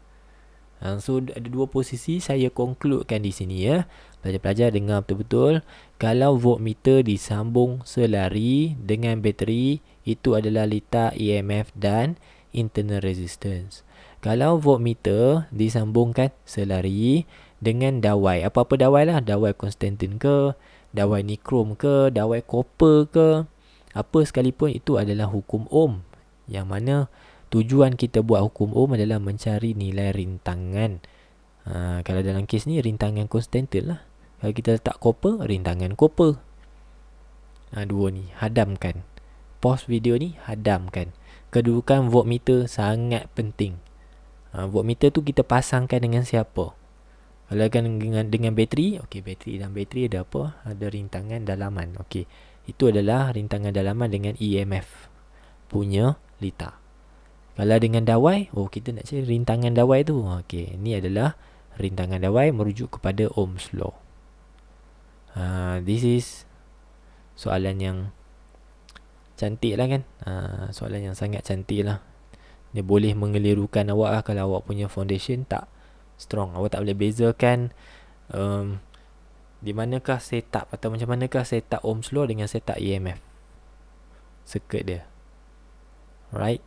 So ada dua posisi, saya concludekan di sini ya. Pelajar-pelajar dengar betul-betul. Kalau voltmeter disambung selari dengan bateri, itu adalah litar EMF dan internal resistance. Kalau voltmeter disambungkan selari dengan dawai, apa-apa dawai lah, dawai Konstantin ke, dawai nikrom ke, dawai copper ke, apa sekalipun, itu adalah hukum Ohm. Yang mana tujuan kita buat hukum Ohm adalah mencari nilai rintangan. Kalau dalam kes ni rintangan Konstantin lah. Kalau kita letak copper, rintangan copper. Dua ni hadamkan. Pause video ni, hadamkan. Kedudukan voltmeter sangat penting. Voltmeter tu kita pasangkan dengan siapa? Kalau dengan bateri, okey, bateri dan bateri ada apa? Ada rintangan dalaman. Okey, itu adalah rintangan dalaman dengan EMF punya litar. Kalau dengan dawai, kita nak cari rintangan dawai tu. Okey, ini adalah rintangan dawai merujuk kepada Ohm's Law. This is soalan yang cantik lah kan. Soalan yang sangat cantik lah. Dia boleh mengelirukan awak lah kalau awak punya foundation tak strong. Awak tak boleh bezakan di manakah setup atau macam manakah setup Ohm's Law dengan setup EMF circuit dia. Right.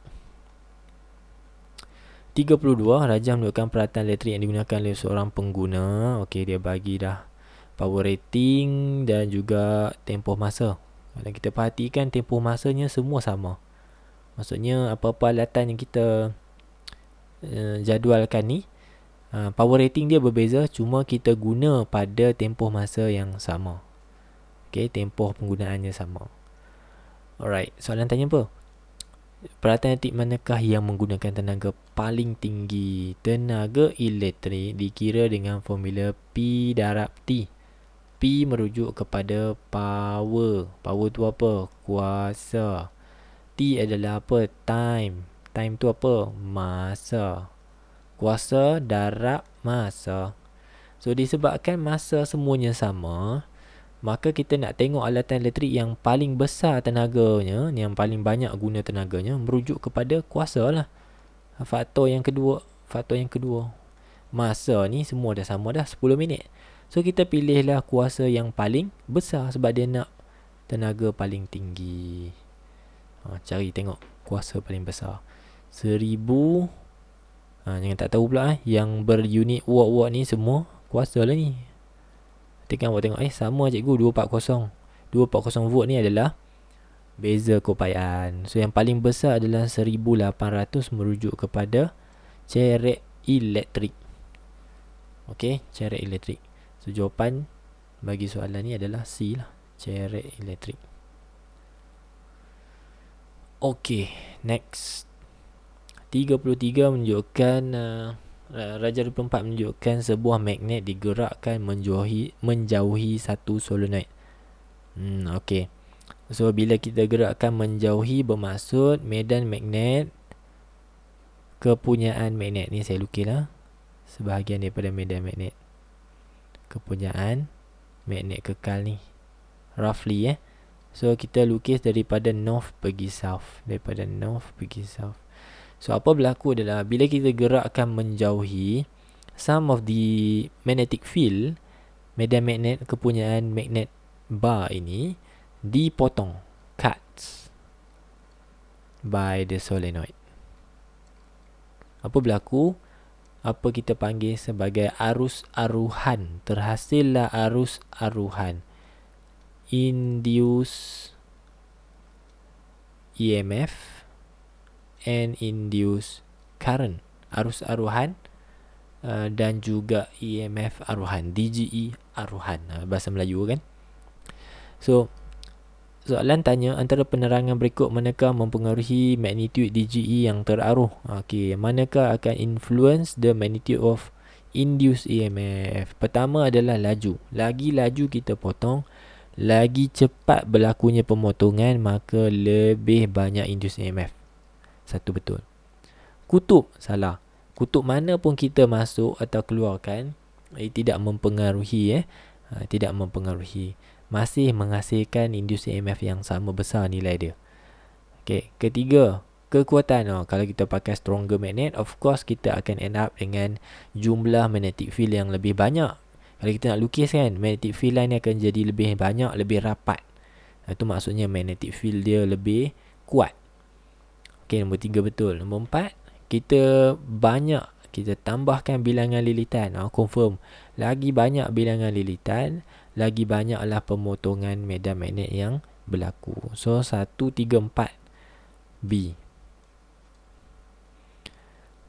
32, rajam menunjukkan peralatan elektrik yang digunakan oleh seorang pengguna. Okey, dia bagi dah power rating dan juga tempoh masa. Kalau kita perhatikan tempoh masanya semua sama. Maksudnya apa-apa alatan yang kita jadualkan ni, power rating dia berbeza, cuma kita guna pada tempoh masa yang sama. Okey, tempoh penggunaannya sama. Alright, soalan tanya apa? Peralatan elektrik manakah yang menggunakan tenaga paling tinggi? Tenaga elektrik dikira dengan formula P darab T. P merujuk kepada power. Power tu apa? Kuasa. T adalah apa? Time. Time tu apa? Masa. Kuasa darab masa. So disebabkan masa semuanya sama, maka kita nak tengok alatan elektrik yang paling besar tenaganya, yang paling banyak guna tenaganya, merujuk kepada kuasa lah. Faktor yang kedua, masa ni semua dah sama dah, 10 minit. So kita pilihlah kuasa yang paling besar sebab dia nak tenaga paling tinggi. Cari tengok kuasa paling besar. 1000. Jangan tak tahu pula yang berunit watt ni semua kuasa lah ni. Awak tengok sama cikgu, 240. 240 volt ni adalah beza keupayaan. So yang paling besar adalah 1800 merujuk kepada ceret elektrik. Okey, ceret elektrik. So jawapan bagi soalan ni adalah C lah, ceret elektrik. Okey, next. 33 menunjukkan Raja 24 menunjukkan sebuah magnet digerakkan menjauhi satu solenoid. Okey. So bila kita gerakkan menjauhi, bermaksud medan magnet, kepunyaan magnet ni saya lukislah sebahagian daripada medan magnet. Kepunyaan magnet kekal ni. Roughly So kita lukis daripada north pergi south. So apa berlaku adalah bila kita gerakkan menjauhi, some of the magnetic field, medan magnet kepunyaan magnet bar ini dipotong, cuts by the solenoid. Apa berlaku? Apa kita panggil sebagai arus aruhan. Terhasillah arus aruhan. Induce EMF and induce current. Arus aruhan dan juga EMF aruhan, DGE aruhan, bahasa Melayu kan. So soalan tanya, antara penerangan berikut manakah mempengaruhi magnitude DGE yang teraruh? Okey, manakah akan influence the magnitude of induced EMF? Pertama adalah laju. Lagi laju kita potong, lagi cepat berlakunya pemotongan, maka lebih banyak induced EMF. Satu betul. Kutub, salah. Kutub mana pun kita masuk atau keluarkan, tidak mempengaruhi tidak mempengaruhi. Masih menghasilkan induced EMF yang sama besar nilai dia. Okey, ketiga, kekuatan. Kalau kita pakai stronger magnet, of course kita akan end up dengan jumlah magnetic field yang lebih banyak. Kalau kita nak lukis kan, magnetic field line akan jadi lebih banyak, lebih rapat. Itu maksudnya magnetic field dia lebih kuat. Okey, nombor 3 betul. Nombor 4, kita tambahkan bilangan lilitan. Confirm. Lagi banyak bilangan lilitan, lagi banyaklah pemotongan medan magnet yang berlaku. So 1, 3, 4 B.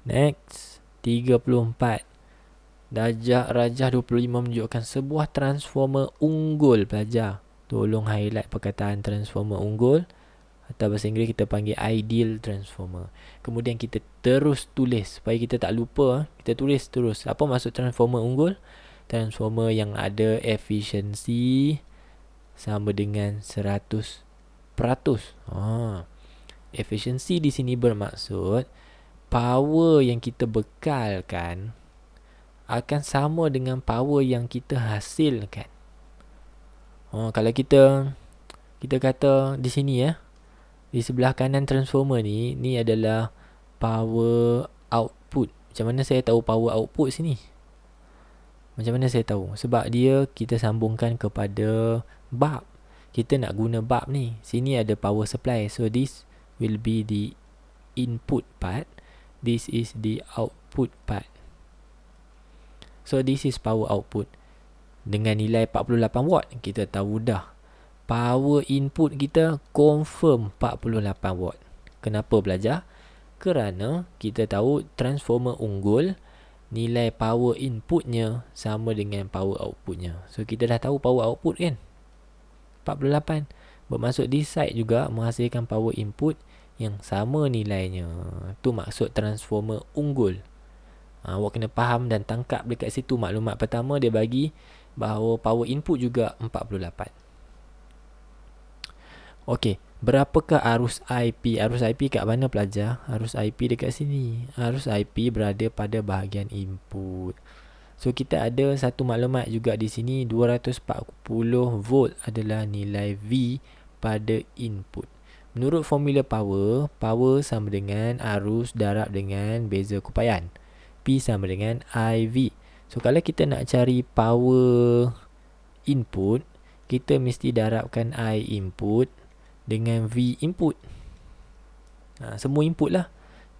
Next, 34. Rajah 25 menunjukkan sebuah transformer unggul. Pelajar, tolong highlight perkataan transformer unggul, atau bahasa Inggeris kita panggil ideal transformer. Kemudian kita terus tulis supaya kita tak lupa. Kita tulis terus. Apa maksud transformer unggul? Transformer yang ada efisiensi sama dengan 100%. Efisiensi di sini bermaksud power yang kita bekalkan akan sama dengan power yang kita hasilkan. Kalau kita kata di sini di sebelah kanan transformer ni adalah power output. Macam mana saya tahu power output sini? Macam mana saya tahu? Sebab dia kita sambungkan kepada bulb. Kita nak guna bulb ni. Sini ada power supply. So this will be the input part. This is the output part. So this is power output. Dengan nilai 48 watt, kita tahu dah power input kita confirm 48 watt. Kenapa belajar? Kerana kita tahu transformer unggul, nilai power inputnya sama dengan power outputnya. So kita dah tahu power output kan, 48. Bermaksud this side juga menghasilkan power input yang sama nilainya. Tu maksud transformer unggul. Awak kena faham dan tangkap dekat situ maklumat pertama dia bagi bahawa power input juga 48. Okey, berapakah arus IP? Arus IP kat mana pelajar? Arus IP dekat sini. Arus IP berada pada bahagian input. So kita ada satu maklumat juga di sini, 240 volt adalah nilai V pada input. Menurut formula power sama dengan arus darab dengan beza kupaian. P sama dengan IV. So kalau kita nak cari power input, kita mesti darabkan I input dengan V input. Semua input lah.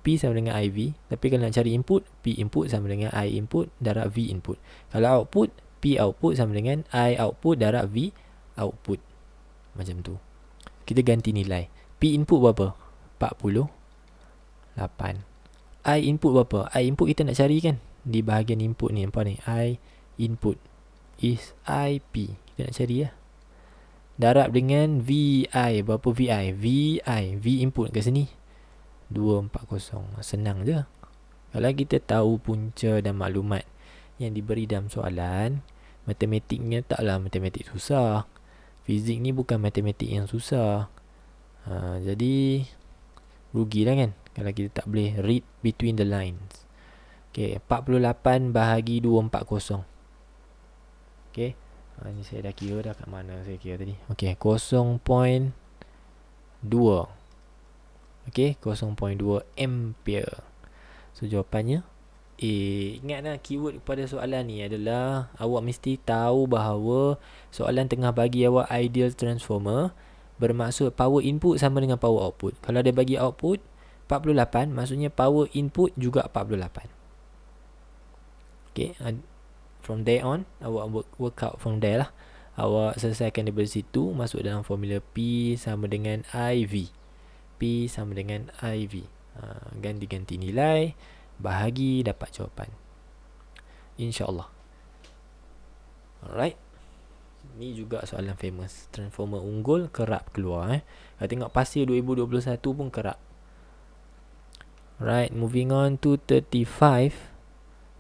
P sama dengan IV. Tapi kalau nak cari input, P input sama dengan I input darab V input. Kalau output, P output sama dengan I output darab V output. Macam tu. Kita ganti nilai. P input berapa? 48. I input berapa? I input kita nak cari kan, di bahagian input ni. Nampak ni? I input is IP. Kita nak cari lah. Darab dengan VI. Berapa VI? V input kat sini 240. Senang je. Kalau kita tahu punca dan maklumat yang diberi dalam soalan, matematiknya taklah matematik susah. Fizik ni bukan matematik yang susah. Jadi rugilah kan kalau kita tak boleh read between the lines. Okay, 48 bahagi 240. Okay, ni saya dah kira kat mana saya kira tadi. Okay, 0.2. Okey, 0.2 ampere. So jawapannya ingatlah keyword pada soalan ni adalah awak mesti tahu bahawa soalan tengah bagi awak ideal transformer, bermaksud power input sama dengan power output. Kalau dia bagi output 48, maksudnya power input juga 48. Okay, from there on awak work out from there lah. Awak selesaikan daripada situ, masuk dalam formula P sama dengan IV. P sama dengan IV. Ganti-ganti nilai, bahagi, dapat jawapan, InsyaAllah. Alright. Ni juga soalan famous. Transformer unggul kerap keluar. Kalau tengok pasir 2021 pun kerap. Right, moving on to 35.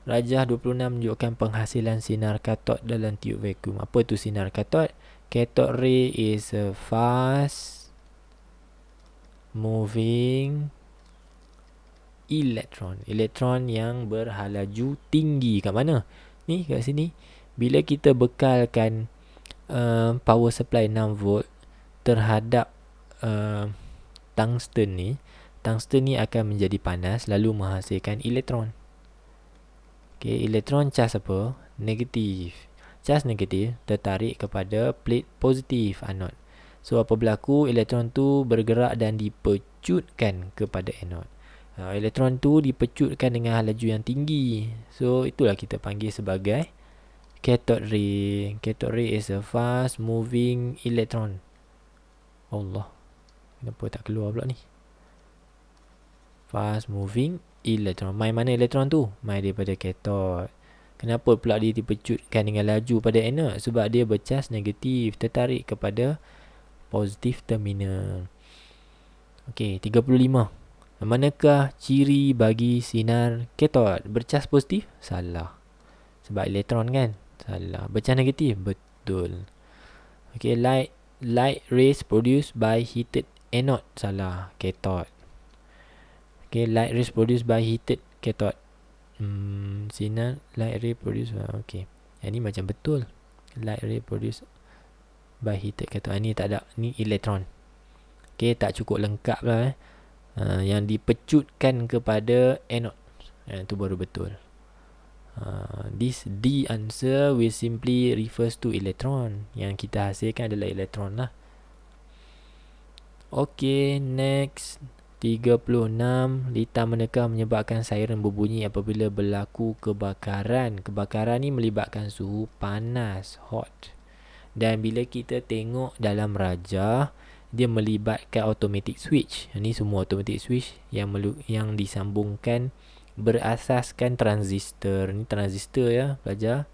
Rajah 26 menunjukkan penghasilan sinar katod dalam tiub vacuum. Apa tu sinar katod? Cathode ray is a fast moving elektron. Elektron yang berhalaju tinggi. Kat mana? Ni kat sini. Bila kita bekalkan power supply 6 volt terhadap tungsten ni, tungsten ni akan menjadi panas lalu menghasilkan elektron. Okay, elektron cas apa? Negatif. Cas negatif tertarik kepada plate positif anod. So apa berlaku? Elektron tu bergerak dan dipecutkan kepada anod. Elektron tu dipecutkan dengan laju yang tinggi. So itulah kita panggil sebagai cathode ray. Cathode ray is a fast moving electron. Allah, kenapa tak keluar pula ni? Fast moving elektron. Main mana elektron tu? Main daripada cathode. Kenapa pula dia dipecutkan dengan laju pada anode? Sebab dia bercas negatif, tertarik kepada positif terminal. Okey, 35. Manakah ciri bagi sinar cathode? Bercas positif? Salah. Sebab elektron kan? Salah. Bercas negatif? Betul. Okey, light rays produced by heated anode? Salah. Cathode. Okay, light rays produced by heated cathode. Sinar light ray produced. Okay, yang ni macam betul. Light ray produced by heated cathode. Ni tak ada. Ni elektron. Okay, tak cukup lengkap lah. Yang dipecutkan kepada anode. Itu baru betul. This D answer will simply refers to electron. Yang kita hasilkan adalah elektron lah. Okay, next. 36. Lita manakah menyebabkan siren berbunyi apabila berlaku kebakaran? Kebakaran ni melibatkan suhu panas, hot. Dan bila kita tengok dalam rajah, dia melibatkan automatic switch. Ini semua automatic switch yang disambungkan berasaskan transistor. Ini transistor ya, pelajar.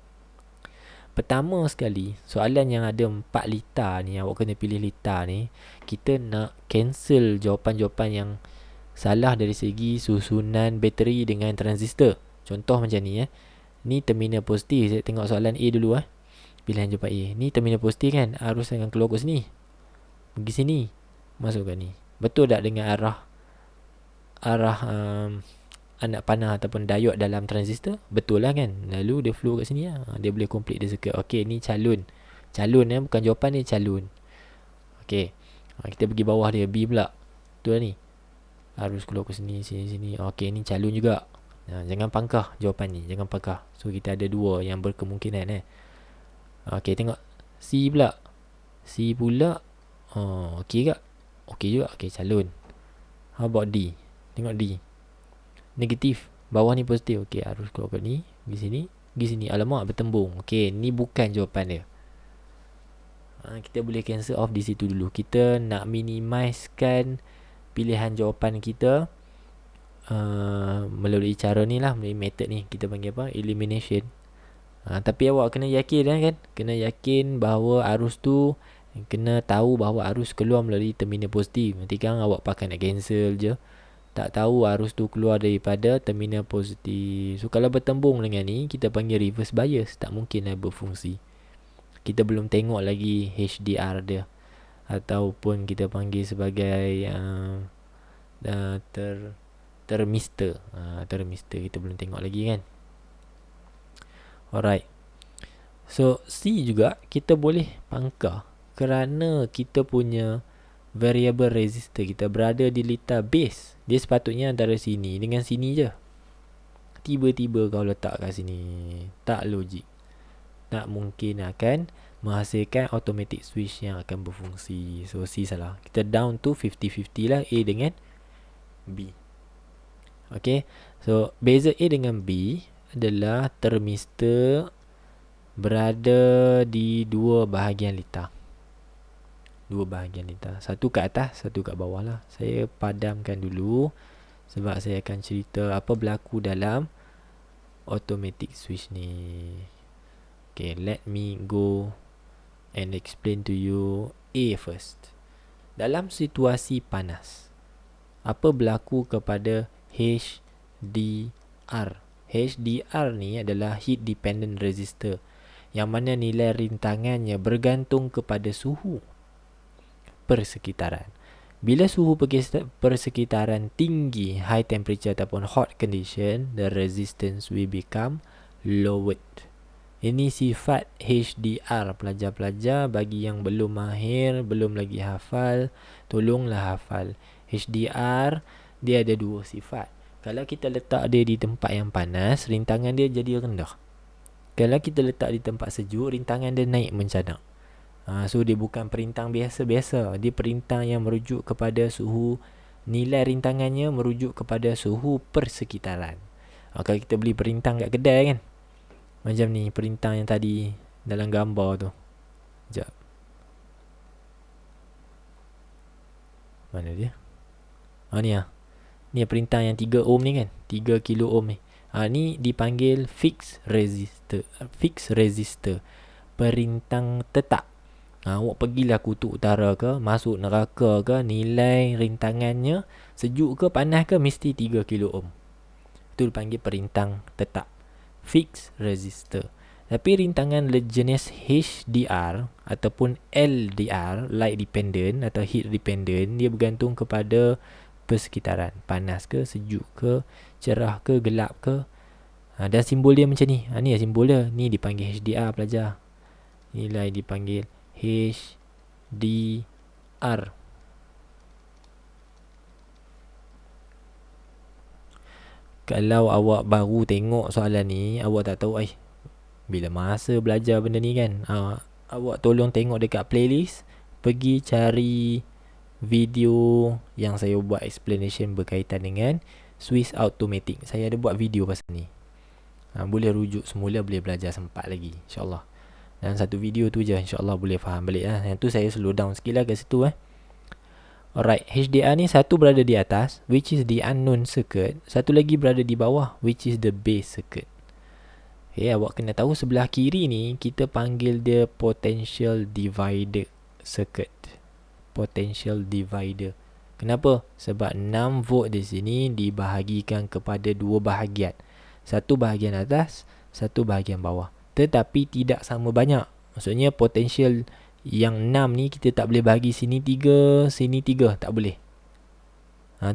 Pertama sekali, soalan yang ada 4 lita ni, awak kena pilih lita ni. Kita nak cancel jawapan-jawapan yang salah dari segi susunan bateri dengan transistor. Contoh macam ni Ni terminal positif. Saya tengok soalan A dulu Pilihan jawapan A. Ni terminal positif kan? Arus akan keluar ke sini. Pergi sini. Masukkan ni. Betul tak dengan arah anak panah ataupun diode dalam transistor? Betul lah kan? Lalu dia flow kat sini dia boleh complete the circuit. Okey, ni calon. Calon bukan jawapan, ni calon. Okey. Kita pergi bawah dia, B pula. Betul lah ni. Harus keluar ke sini, sini. Okey, ni calon juga. Jangan pangkah jawapan ni. Jangan pangkah. So kita ada dua yang berkemungkinan Okey, tengok C pula. C pula. Okey tak? Okey juga. Okey, calon. How about D? Tengok D. Negatif. Bawah ni positif. Okey, harus keluar ke ni. Pergi sini. Pergi sini. Alamak, bertembung. Okey, ni bukan jawapan dia. Kita boleh cancel off di situ dulu. Kita nak minimizekan pilihan jawapan kita melalui cara ni lah. Melalui method ni. Kita panggil apa? Elimination. Tapi awak kena yakin kan? Kena yakin bahawa arus tu, kena tahu bahawa arus keluar melalui terminal positif. Nanti kan awak pakai nak cancel je, tak tahu arus tu keluar daripada terminal positif. So kalau bertembung dengan ni, kita panggil reverse bias. Tak mungkin lah berfungsi. Kita belum tengok lagi HDR dia, ataupun kita panggil sebagai termistor. Termistor kita belum tengok lagi kan. Alright. So C juga kita boleh pangkah kerana kita punya variable resistor kita berada di litar base. Dia sepatutnya antara sini dengan sini je. Tiba-tiba kau letak kat sini. Tak logik. Tak mungkin akan menghasilkan automatic switch yang akan berfungsi. So C salah. Kita down to 50-50 lah, A dengan B. Okay. So beza A dengan B adalah termistor berada di dua bahagian litar. Satu kat atas, satu kat bawah lah. Saya padamkan dulu sebab saya akan cerita apa berlaku dalam automatic switch ni. Okay, let me go and explain to you A first. Dalam situasi panas, apa berlaku kepada HDR? HDR ni adalah heat dependent resistor, yang mana nilai rintangannya bergantung kepada suhu persekitaran. Bila suhu persekitaran tinggi, high temperature ataupun hot condition, the resistance will become lowered. Ini sifat HDR. Pelajar-pelajar, bagi yang belum mahir, belum lagi hafal, tolonglah hafal. HDR dia ada dua sifat. Kalau kita letak dia di tempat yang panas, rintangan dia jadi rendah. Kalau kita letak di tempat sejuk, rintangan dia naik mencadak. So dia bukan perintang biasa-biasa. Dia perintang yang merujuk kepada suhu. Nilai rintangannya merujuk kepada suhu persekitaran. Kalau kita beli perintang kat kedai kan, macam ni perintang yang tadi dalam gambar tu. Sekejap. Mana dia? Ni lah. Ni perintang yang 3 ohm ni kan, 3 kilo ohm ni. Ni dipanggil fixed resistor. Perintang tetap. Awak pergilah kutub utara ke, masuk neraka ke, nilai rintangannya sejuk ke panas ke mesti 3 kilo ohm. Itu dipanggil perintang tetap, fixed resistor. Tapi rintangan jenis HDR ataupun LDR, light dependent atau heat dependent, dia bergantung kepada persekitaran, panas ke, sejuk ke, cerah ke, gelap ke. Dan simbol dia macam ni. Ni lah simbol dia. Ni dipanggil HDR pelajar. Nilai dipanggil HDR. Kalau awak baru tengok soalan ni, awak tak tahu bila masa belajar benda ni kan, awak tolong tengok dekat playlist, pergi cari video yang saya buat explanation berkaitan dengan Swiss Automatic. Saya ada buat video pasal ni. Boleh rujuk semula, boleh belajar sempat lagi, insyaAllah. Dan satu video tu je, insyaAllah boleh faham balik lah. Yang tu saya slow down sikit lah kat situ. Alright, HDR ni satu berada di atas, which is the unknown circuit. Satu lagi berada di bawah, which is the base circuit. Okay, awak kena tahu sebelah kiri ni kita panggil dia potential divider circuit. Potential divider. Kenapa? Sebab 6 volt di sini dibahagikan kepada dua bahagian. Satu bahagian atas, satu bahagian bawah. Tetapi tidak sama banyak. Maksudnya potential yang 6 ni kita tak boleh bahagi sini 3, sini 3. Tak boleh.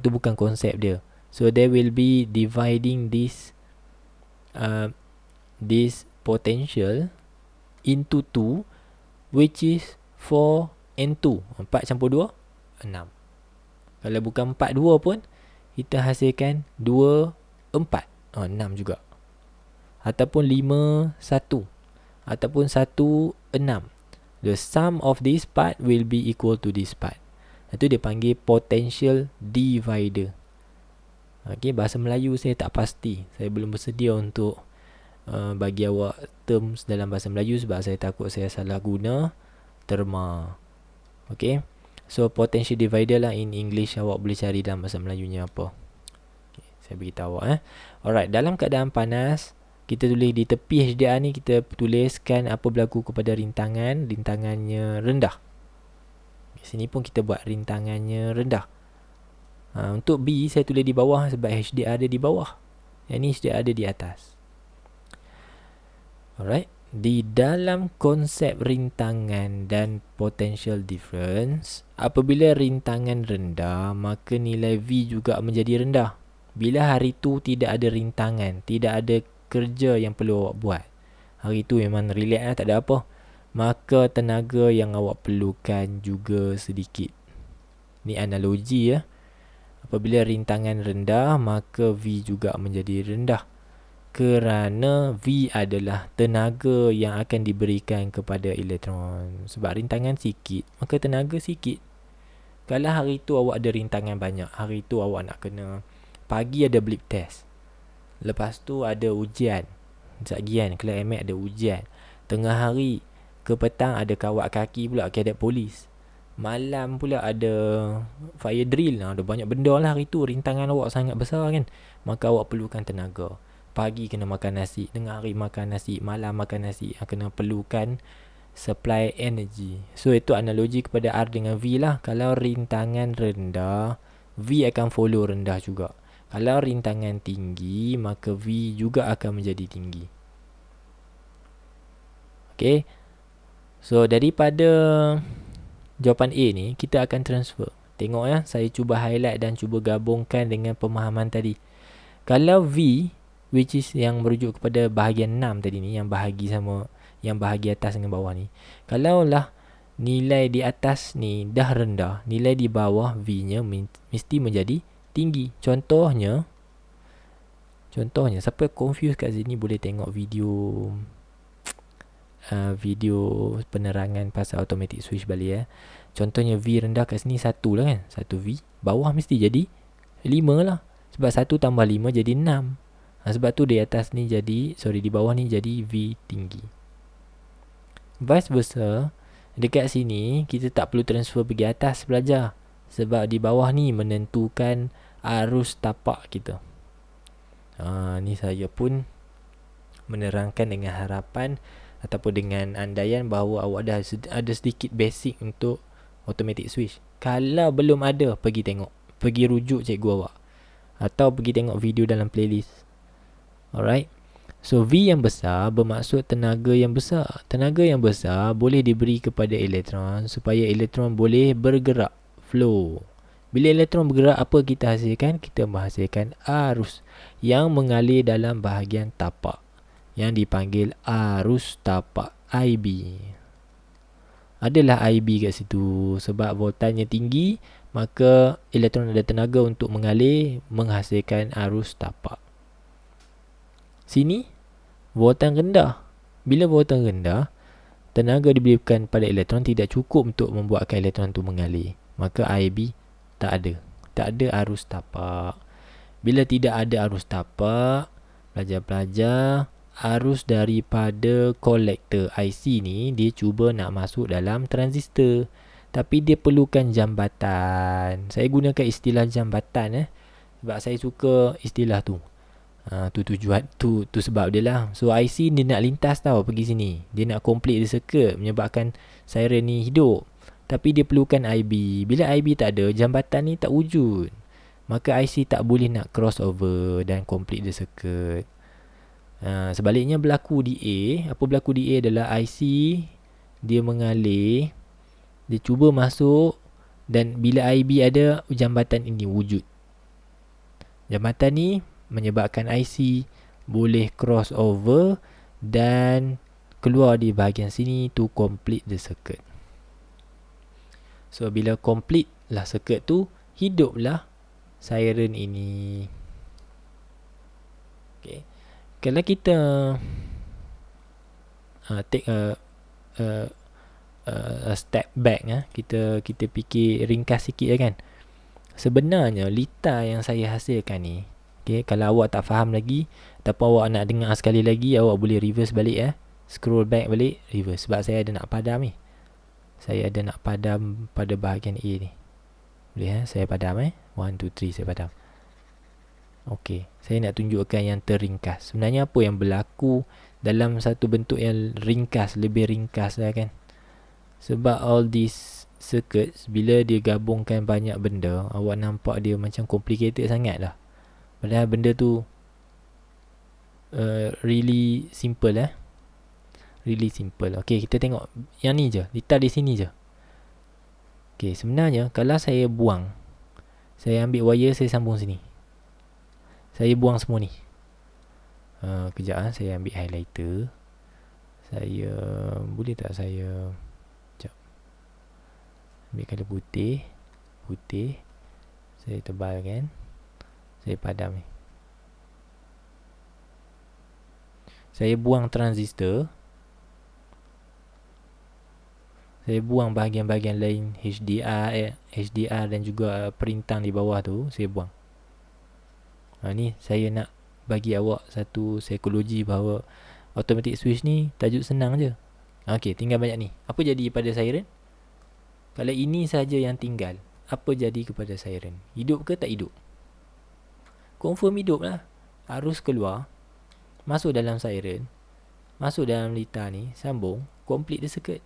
Tu bukan konsep dia. So there will be dividing this potential into 2, which is 4 and 2. 4 campur 2, 6. Kalau bukan 4, 2 pun, kita hasilkan 2, 4. 6 juga. Ataupun 5, 1. Ataupun 1, 6. The sum of this part will be equal to this part. Itu dia panggil potential divider. Okay, bahasa Melayu saya tak pasti. Saya belum bersedia untuk bagi awak terms dalam bahasa Melayu sebab saya takut saya salah guna terma. Okay, so potential divider lah in English, awak boleh cari dalam bahasa Melayunya apa. Okay, saya beritahu awak. Alright, dalam keadaan panas, kita tulis di tepi HDR ni, kita tuliskan apa berlaku kepada rintangan. Rintangannya rendah. Di sini pun kita buat rintangannya rendah. Untuk B saya tulis di bawah sebab HDR ada di bawah. Yang ni HDR ada di atas. Alright. Di dalam konsep rintangan dan potential difference, apabila rintangan rendah, maka nilai V juga menjadi rendah. Bila hari tu tidak ada rintangan, tidak ada kerja yang perlu awak buat, hari tu memang relax lah, tak ada apa, maka tenaga yang awak perlukan juga sedikit. Ni analogi ya. Apabila rintangan rendah, maka V juga menjadi rendah. Kerana V adalah tenaga yang akan diberikan kepada elektron. Sebab rintangan sikit, maka tenaga sikit. Kalau hari tu awak ada rintangan banyak, hari tu awak nak kena, pagi ada blip test, lepas tu ada ujian, Zagian, Kelas MX ada ujian, tengah hari ke petang ada kawat kaki pula cadet polis, malam pula ada fire drill. Ada banyak benda lah hari tu, rintangan awak sangat besar kan. Maka awak perlukan tenaga. Pagi kena makan nasi, tengah hari makan nasi, malam makan nasi, kena perlukan supply energy. So itu analogi kepada R dengan V lah. Kalau rintangan rendah, V akan follow rendah juga. Kalau rintangan tinggi, maka V juga akan menjadi tinggi. Okay. So daripada jawapan A ni, kita akan transfer. Tengok ya, saya cuba highlight dan cuba gabungkan dengan pemahaman tadi. Kalau V, which is yang merujuk kepada bahagian 6 tadi ni, yang bahagi sama, yang bahagi atas dengan bawah ni. Kalaulah nilai di atas ni dah rendah, nilai di bawah V-nya mesti menjadi tinggi. Contohnya, siapa confused kat sini boleh tengok video penerangan pasal automatic switch balik ya. Contohnya V rendah kat sini 1 lah kan, 1 V, bawah mesti jadi 5 lah. Sebab 1 tambah 5 jadi 6. Sebab tu di atas ni jadi, di bawah ni jadi V tinggi. Vice versa, dekat sini kita tak perlu transfer pergi atas belajar. Sebab di bawah ni menentukan arus tapak kita. Ni saya pun menerangkan dengan harapan ataupun dengan andaian bahawa awak dah ada sedikit basic untuk automatic switch. Kalau belum ada, pergi tengok, pergi rujuk cikgu awak, atau pergi tengok video dalam playlist. Alright. So V yang besar bermaksud tenaga yang besar. Tenaga yang besar boleh diberi kepada elektron supaya elektron boleh bergerak, flow. Bila elektron bergerak, apa kita hasilkan? Kita menghasilkan arus yang mengalir dalam bahagian tapak, yang dipanggil arus tapak, IB. Adalah IB kat situ. Sebab voltanya tinggi, maka elektron ada tenaga untuk mengalir, menghasilkan arus tapak. Sini voltan rendah. Bila voltan rendah, tenaga diberikan pada elektron tidak cukup untuk membuatkan elektron itu mengalir. Maka IB tak ada. Tak ada arus tapak. Bila tidak ada arus tapak, pelajar-pelajar, arus daripada kolektor IC ni dia cuba nak masuk dalam transistor. Tapi dia perlukan jambatan. Saya gunakan istilah jambatan sebab saya suka istilah tu. Tu tujuan tu sebab dia lah. So IC dia nak lintas tau pergi sini. Dia nak complete the circuit, menyebabkan siren ni hidup. Tapi dia perlukan IB. Bila IB tak ada, jambatan ni tak wujud. Maka IC tak boleh nak crossover dan complete the circuit. Sebaliknya berlaku di A. Apa berlaku di A adalah IC dia mengalir, dia cuba masuk, dan bila IB ada, jambatan ini wujud. Jambatan ni menyebabkan IC boleh crossover dan keluar di bahagian sini to complete the circuit. So bila complete lah circuit tu, hiduplah siren ini. Okay. Kalau kita take a step back, kita fikir ringkas sikit kan. Sebenarnya litar yang saya hasilkan ni, okay, kalau awak tak faham lagi ataupun awak nak dengar sekali lagi, awak boleh reverse balik scroll back balik, reverse. Sebab saya ada nak padam ni. Saya ada nak padam pada bahagian A ni. Boleh saya padam 1, 2, 3 saya padam. Okey, saya nak tunjukkan yang terringkas. Sebenarnya apa yang berlaku dalam satu bentuk yang ringkas, lebih ringkas lah kan. Sebab all these circuits, bila dia gabungkan banyak benda, awak nampak dia macam complicated sangat lah. Padahal benda tu really simple really simple. Okey, kita tengok yang ni je, litar di sini je. Okey, sebenarnya kalau saya buang, saya ambil wire, saya sambung sini, saya buang semua ni. Kejap saya ambil highlighter. Saya boleh tak saya ambil colour putih. putih. Saya tebalkan. Saya padam ni. Saya buang transistor. Saya buang bahagian-bahagian lain HDR dan juga perintang di bawah tu. Saya buang. Ni saya nak bagi awak satu psikologi bahawa automatic switch ni tajuk senang je. Okey, tinggal banyak ni. Apa jadi pada siren? Kalau ini saja yang tinggal, apa jadi kepada siren? Hidup ke tak hidup? Confirm hidup lah. Arus keluar, masuk dalam siren, masuk dalam litar ni, sambung, complete the circuit.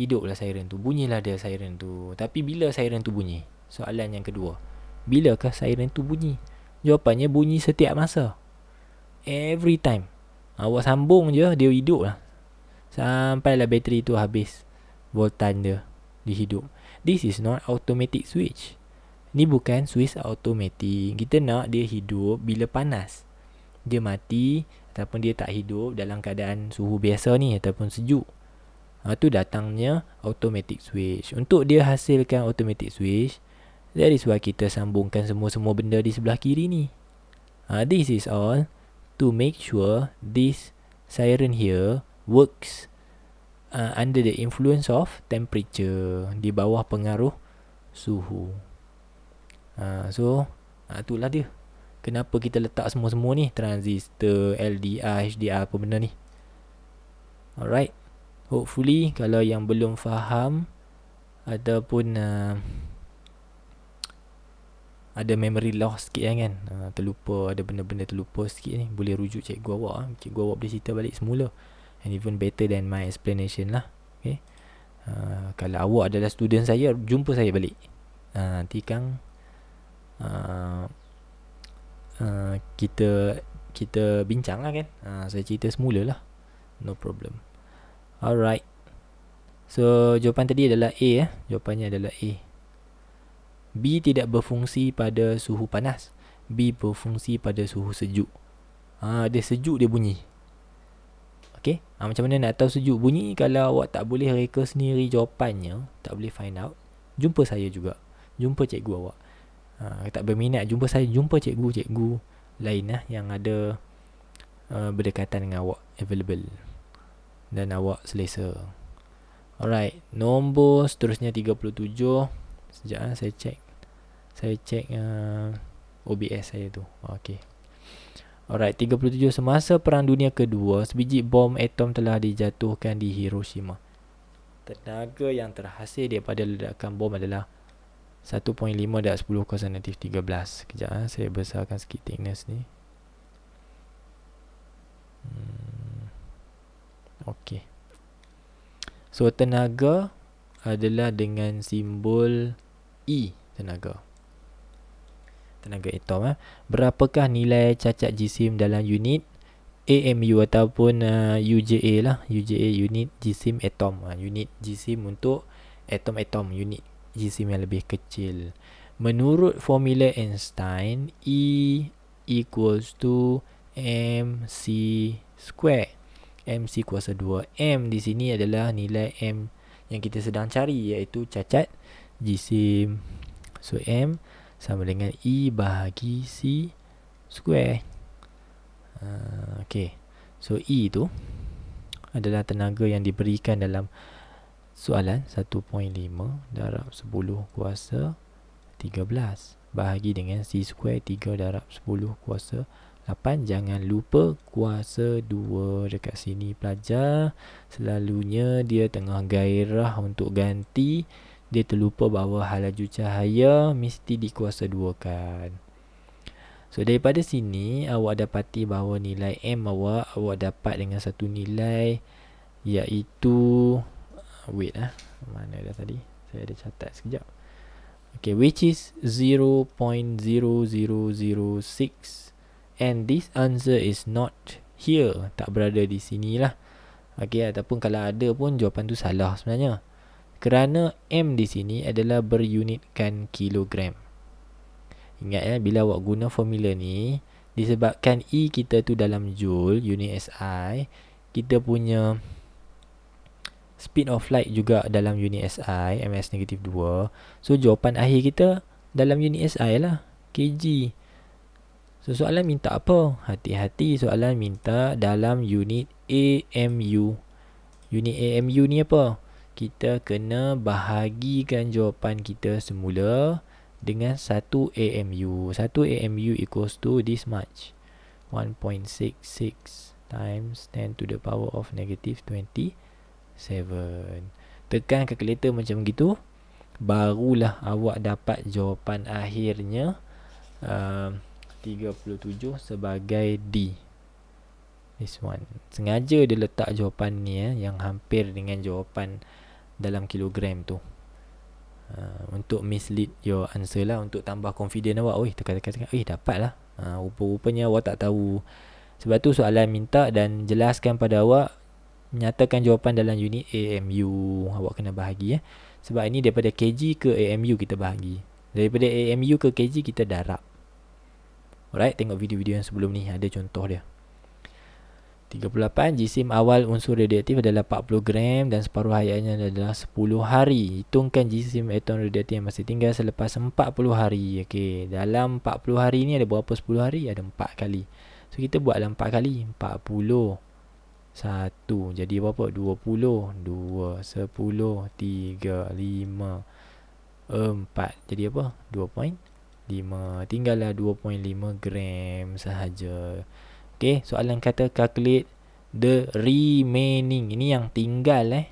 Hiduplah siren tu. Bunyilah dia siren tu. Tapi bila siren tu bunyi? Soalan yang kedua. Bilakah siren tu bunyi? Jawapannya bunyi setiap masa. Every time. Awak sambung je, dia hidup lah. Sampailah bateri tu habis voltan dia. Dia hidup. This is not automatic switch. Ni bukan switch automatic. Kita nak dia hidup bila panas. Dia mati ataupun dia tak hidup dalam keadaan suhu biasa ni ataupun sejuk. Tu datangnya automatic switch. Untuk dia hasilkan automatic switch, that is why kita sambungkan semua-semua benda di sebelah kiri ni. This is all to make sure this siren here works under the influence of temperature, di bawah pengaruh suhu. Itulah dia. Kenapa kita letak semua-semua ni, transistor, LDR, HDR, apa benda ni. Alright. Hopefully kalau yang belum faham ataupun ada memory loss sikit kan, terlupa, ada benda-benda terlupa sikit ni, boleh rujuk cikgu awak. Cikgu awak boleh cerita balik semula, and even better than my explanation lah. Okay. Kalau awak adalah student saya, jumpa saya balik. Nanti Kang kita bincang lah kan. Saya cerita semula lah, no problem. Alright. So jawapan tadi adalah A. Jawapannya adalah A. B tidak berfungsi pada suhu panas. B berfungsi pada suhu sejuk. Dia sejuk dia bunyi. Okay. Macam mana nak tahu sejuk bunyi? Kalau awak tak boleh reka sendiri jawapannya, tak boleh find out, jumpa saya juga. Jumpa cikgu awak. Tak berminat jumpa saya, jumpa cikgu-cikgu lain yang ada berdekatan dengan awak, available, dan awak selesa. Alright, nombor seterusnya 37. Sekejap saya cek OBS saya tu. Okay. Alright, 37. Semasa Perang Dunia Kedua, sebiji bom atom telah dijatuhkan di Hiroshima. Tenaga yang terhasil daripada ledakan bom adalah 1.5 darab 10 kuasa negatif 13. Sekejap, saya besarkan sikit thickness ni. Okay. So tenaga adalah dengan simbol E. Tenaga atom. Berapakah nilai cacat jisim dalam unit AMU ataupun UJA lah. UJA, unit jisim atom. Unit jisim untuk atom-atom, unit jisim yang lebih kecil. Menurut formula Einstein, E equals to mc square. MC kuasa 2. M di sini adalah nilai M yang kita sedang cari, iaitu cacat jisim. So M sama dengan E bahagi C square. Okay. So E tu adalah tenaga yang diberikan dalam soalan 1.5 darab 10 kuasa 13 bahagi dengan C square 3 darab 10 kuasa 8. Jangan lupa kuasa 2 dekat sini pelajar. Selalunya dia tengah gairah untuk ganti, dia terlupa bahawa halaju cahaya mesti dikuasa 2 kan. So daripada sini awak dapati bahawa nilai M awak dapat dengan satu nilai, iaitu mana dah tadi, saya ada catat sekejap. Okay, which is 0.0006. And this answer is not here. Tak berada di sini lah. Okay, ataupun kalau ada pun jawapan tu salah sebenarnya. Kerana M di sini adalah berunitkan kilogram. Ingat bila awak guna formula ni, disebabkan E kita tu dalam joule, unit SI, kita punya speed of light juga dalam unit SI, ms negatif 2. So jawapan akhir kita dalam unit SI lah, kg. So soalan minta apa? Hati-hati, soalan minta dalam unit AMU. Unit AMU ni apa? Kita kena bahagikan jawapan kita semula dengan 1 AMU. 1 AMU equals to this much, 1.66 times 10 to the power of negative 27. Tekan kalkulator macam gitu, barulah awak dapat jawapan akhirnya 37 sebagai D. This one. Sengaja dia letak jawapan ni yang hampir dengan jawapan dalam kilogram tu, untuk mislead your answer lah, untuk tambah confident awak. Tekan dapat lah. Rupa-rupanya awak tak tahu. Sebab tu soalan minta dan jelaskan pada awak, nyatakan jawapan dalam unit AMU. Awak kena bahagi sebab ini daripada kg ke AMU kita bahagi, daripada AMU ke kg kita darab. Alright, tengok video-video yang sebelum ni, ada contoh dia. 38. Jisim awal unsur radioaktif adalah 40 gram dan separuh hayatnya adalah 10 hari. Hitungkan jisim atom radioaktif yang masih tinggal selepas 40 hari. Okey, dalam 40 hari ni ada berapa 10 hari? Ada 4 kali. So kita buatlah 4 kali. 40 1 jadi berapa? 20 2 10 3 5 4 jadi apa? 2.5. Tinggallah 2.5 gram sahaja. Okey, soalan kata calculate the remaining. Ini yang tinggal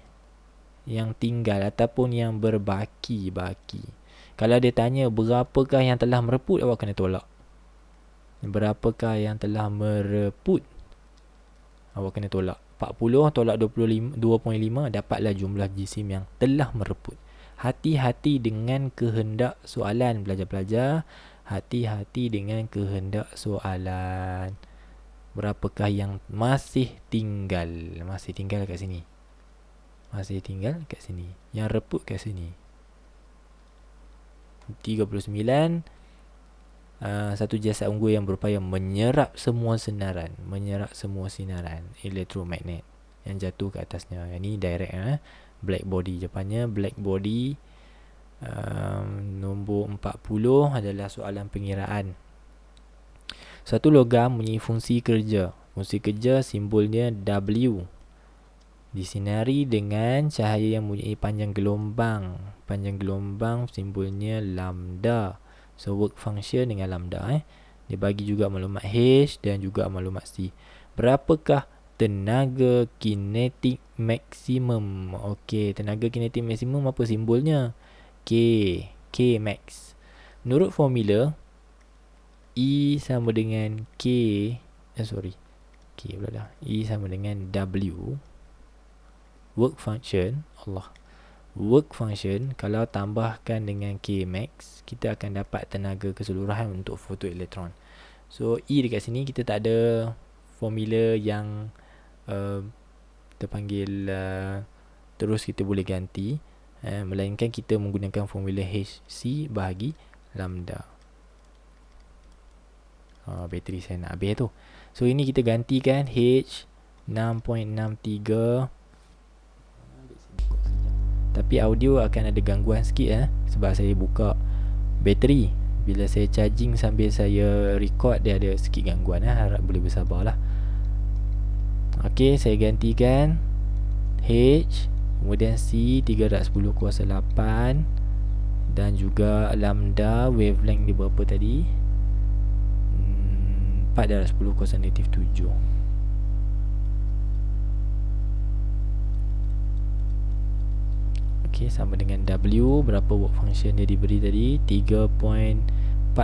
yang tinggal ataupun yang berbaki. Kalau dia tanya berapakah yang telah mereput, awak kena tolak. Berapakah yang telah mereput, awak kena tolak. 40 tolak 2.5 dapatlah jumlah jisim yang telah mereput. Hati-hati dengan kehendak soalan, pelajar-pelajar. Hati-hati dengan kehendak soalan. Berapakah yang masih tinggal? Masih tinggal kat sini. Masih tinggal kat sini. Yang reput kat sini. 39. Satu jasad unggul yang berupaya menyerap semua sinaran elektromagnet yang jatuh ke atasnya. Ini direct black body. Jawapannya black body. Nombor 40 adalah soalan pengiraan. Satu logam mempunyai fungsi kerja. Fungsi kerja simbolnya W. Disinari dengan cahaya yang mempunyai panjang gelombang. Panjang gelombang simbolnya lambda. So work function dengan lambda. Dia bagi juga maklumat H dan juga maklumat C. Berapakah tenaga kinetik maksimum? Okey, tenaga kinetik maksimum apa simbolnya? K. K max. Menurut formula, E sama dengan K. K pula dah. E sama dengan W. Work function. Work function kalau tambahkan dengan K max, kita akan dapat tenaga keseluruhan untuk fotoelektron. So E dekat sini kita tak ada formula yang terpanggil terus kita boleh ganti, melainkan kita menggunakan formula HC bahagi lambda. Bateri saya nak habis tu. So ini kita gantikan H 6.63. Tapi audio akan ada gangguan sikit sebab saya buka bateri. Bila saya charging sambil saya record, dia ada sikit gangguan. Harap boleh bersabarlah. Okey, saya gantikan H, kemudian C 310 kuasa 8 dan juga lambda. Wavelength dia berapa tadi? 4 darab 10 kuasa negatif 7. Okey, sama dengan W. Berapa work function dia diberi tadi? 3.424.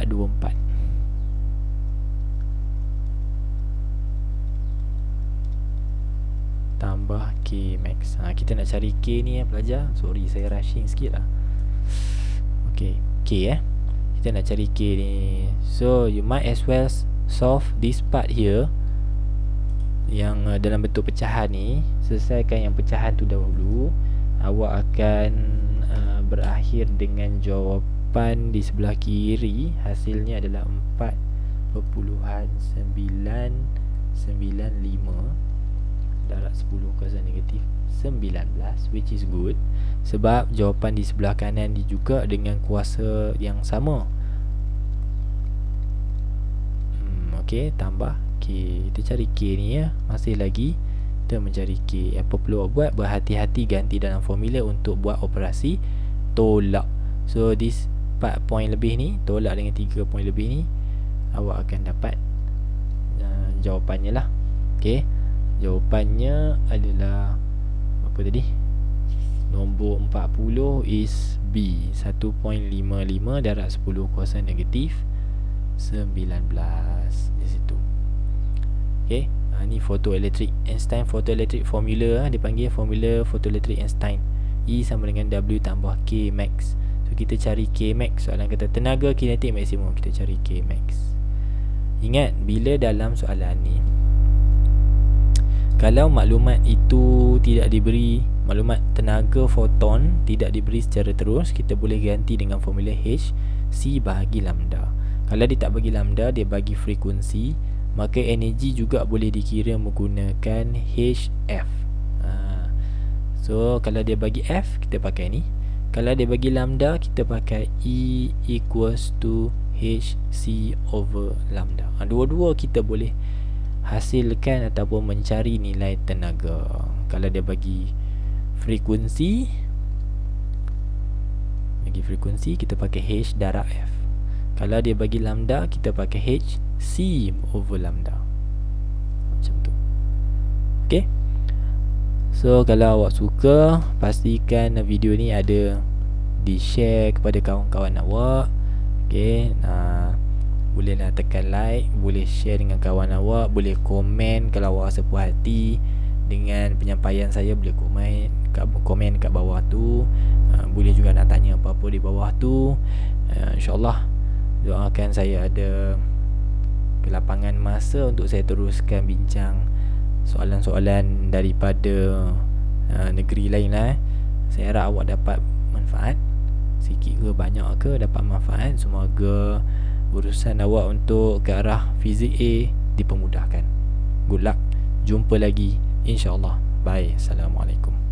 Tambah K max. Kita nak cari K ni pelajar. Sorry, saya rushing sikit lah. Okey, K kita nak cari K ni. So you might as well solve this part here yang dalam bentuk pecahan ni. Selesaikan yang pecahan tu dahulu. Awak akan berakhir dengan jawapan di sebelah kiri. Hasilnya adalah 4.995 darab 10 kuasa negatif 19, which is good. Sebab jawapan di sebelah kanan ni juga dengan kuasa yang sama. Okey, tambah K. Kita cari K ni ya. Masih lagi kita mencari K. Apa perlu buat? Berhati-hati ganti dalam formula untuk buat operasi tolak. So this 4 poin lebih ni tolak dengan 3 poin lebih ni, awak akan dapat jawapannya lah. Okey, jawapannya adalah apa tadi? Nombor 40 is B, 1.55 darab 10 kuasa negatif 19 di situ. Okey, ni photoelectric Einstein photoelectric formula, dipanggil formula photoelectric Einstein. E sama dengan W tambah K max. So kita cari K max. Soalan kata tenaga kinetik maksimum, kita cari K max. Ingat, bila dalam soalan ni kalau maklumat itu tidak diberi, maklumat tenaga foton tidak diberi secara terus, kita boleh ganti dengan formula H C bahagi lambda. Kalau dia tak bagi lambda, dia bagi frekuensi, maka energi juga boleh dikira menggunakan HF. So kalau dia bagi F, kita pakai ni. Kalau dia bagi lambda, kita pakai E equals to HC over lambda. Dua-dua kita boleh hasilkan ataupun mencari nilai tenaga. Kalau dia bagi frekuensi, kita pakai H darab F. Kalau dia bagi lambda, kita pakai H C over lambda. Macam tu. Okay. So kalau awak suka, pastikan video ni ada di share kepada kawan-kawan awak. Okay, bolehlah tekan like, boleh share dengan kawan awak, boleh komen kalau awak rasa puas hati dengan penyampaian saya, boleh komen kat bawah tu. Boleh juga nak tanya apa-apa di bawah tu. InsyaAllah doakan saya ada kelapangan masa untuk saya teruskan bincang soalan-soalan daripada negeri lain lah. Saya harap awak dapat manfaat, sikit ke banyak ke dapat manfaat. Semoga urusan awak untuk ke arah fizik A dipermudahkan. Good luck. Jumpa lagi insya-Allah. Bye. Assalamualaikum.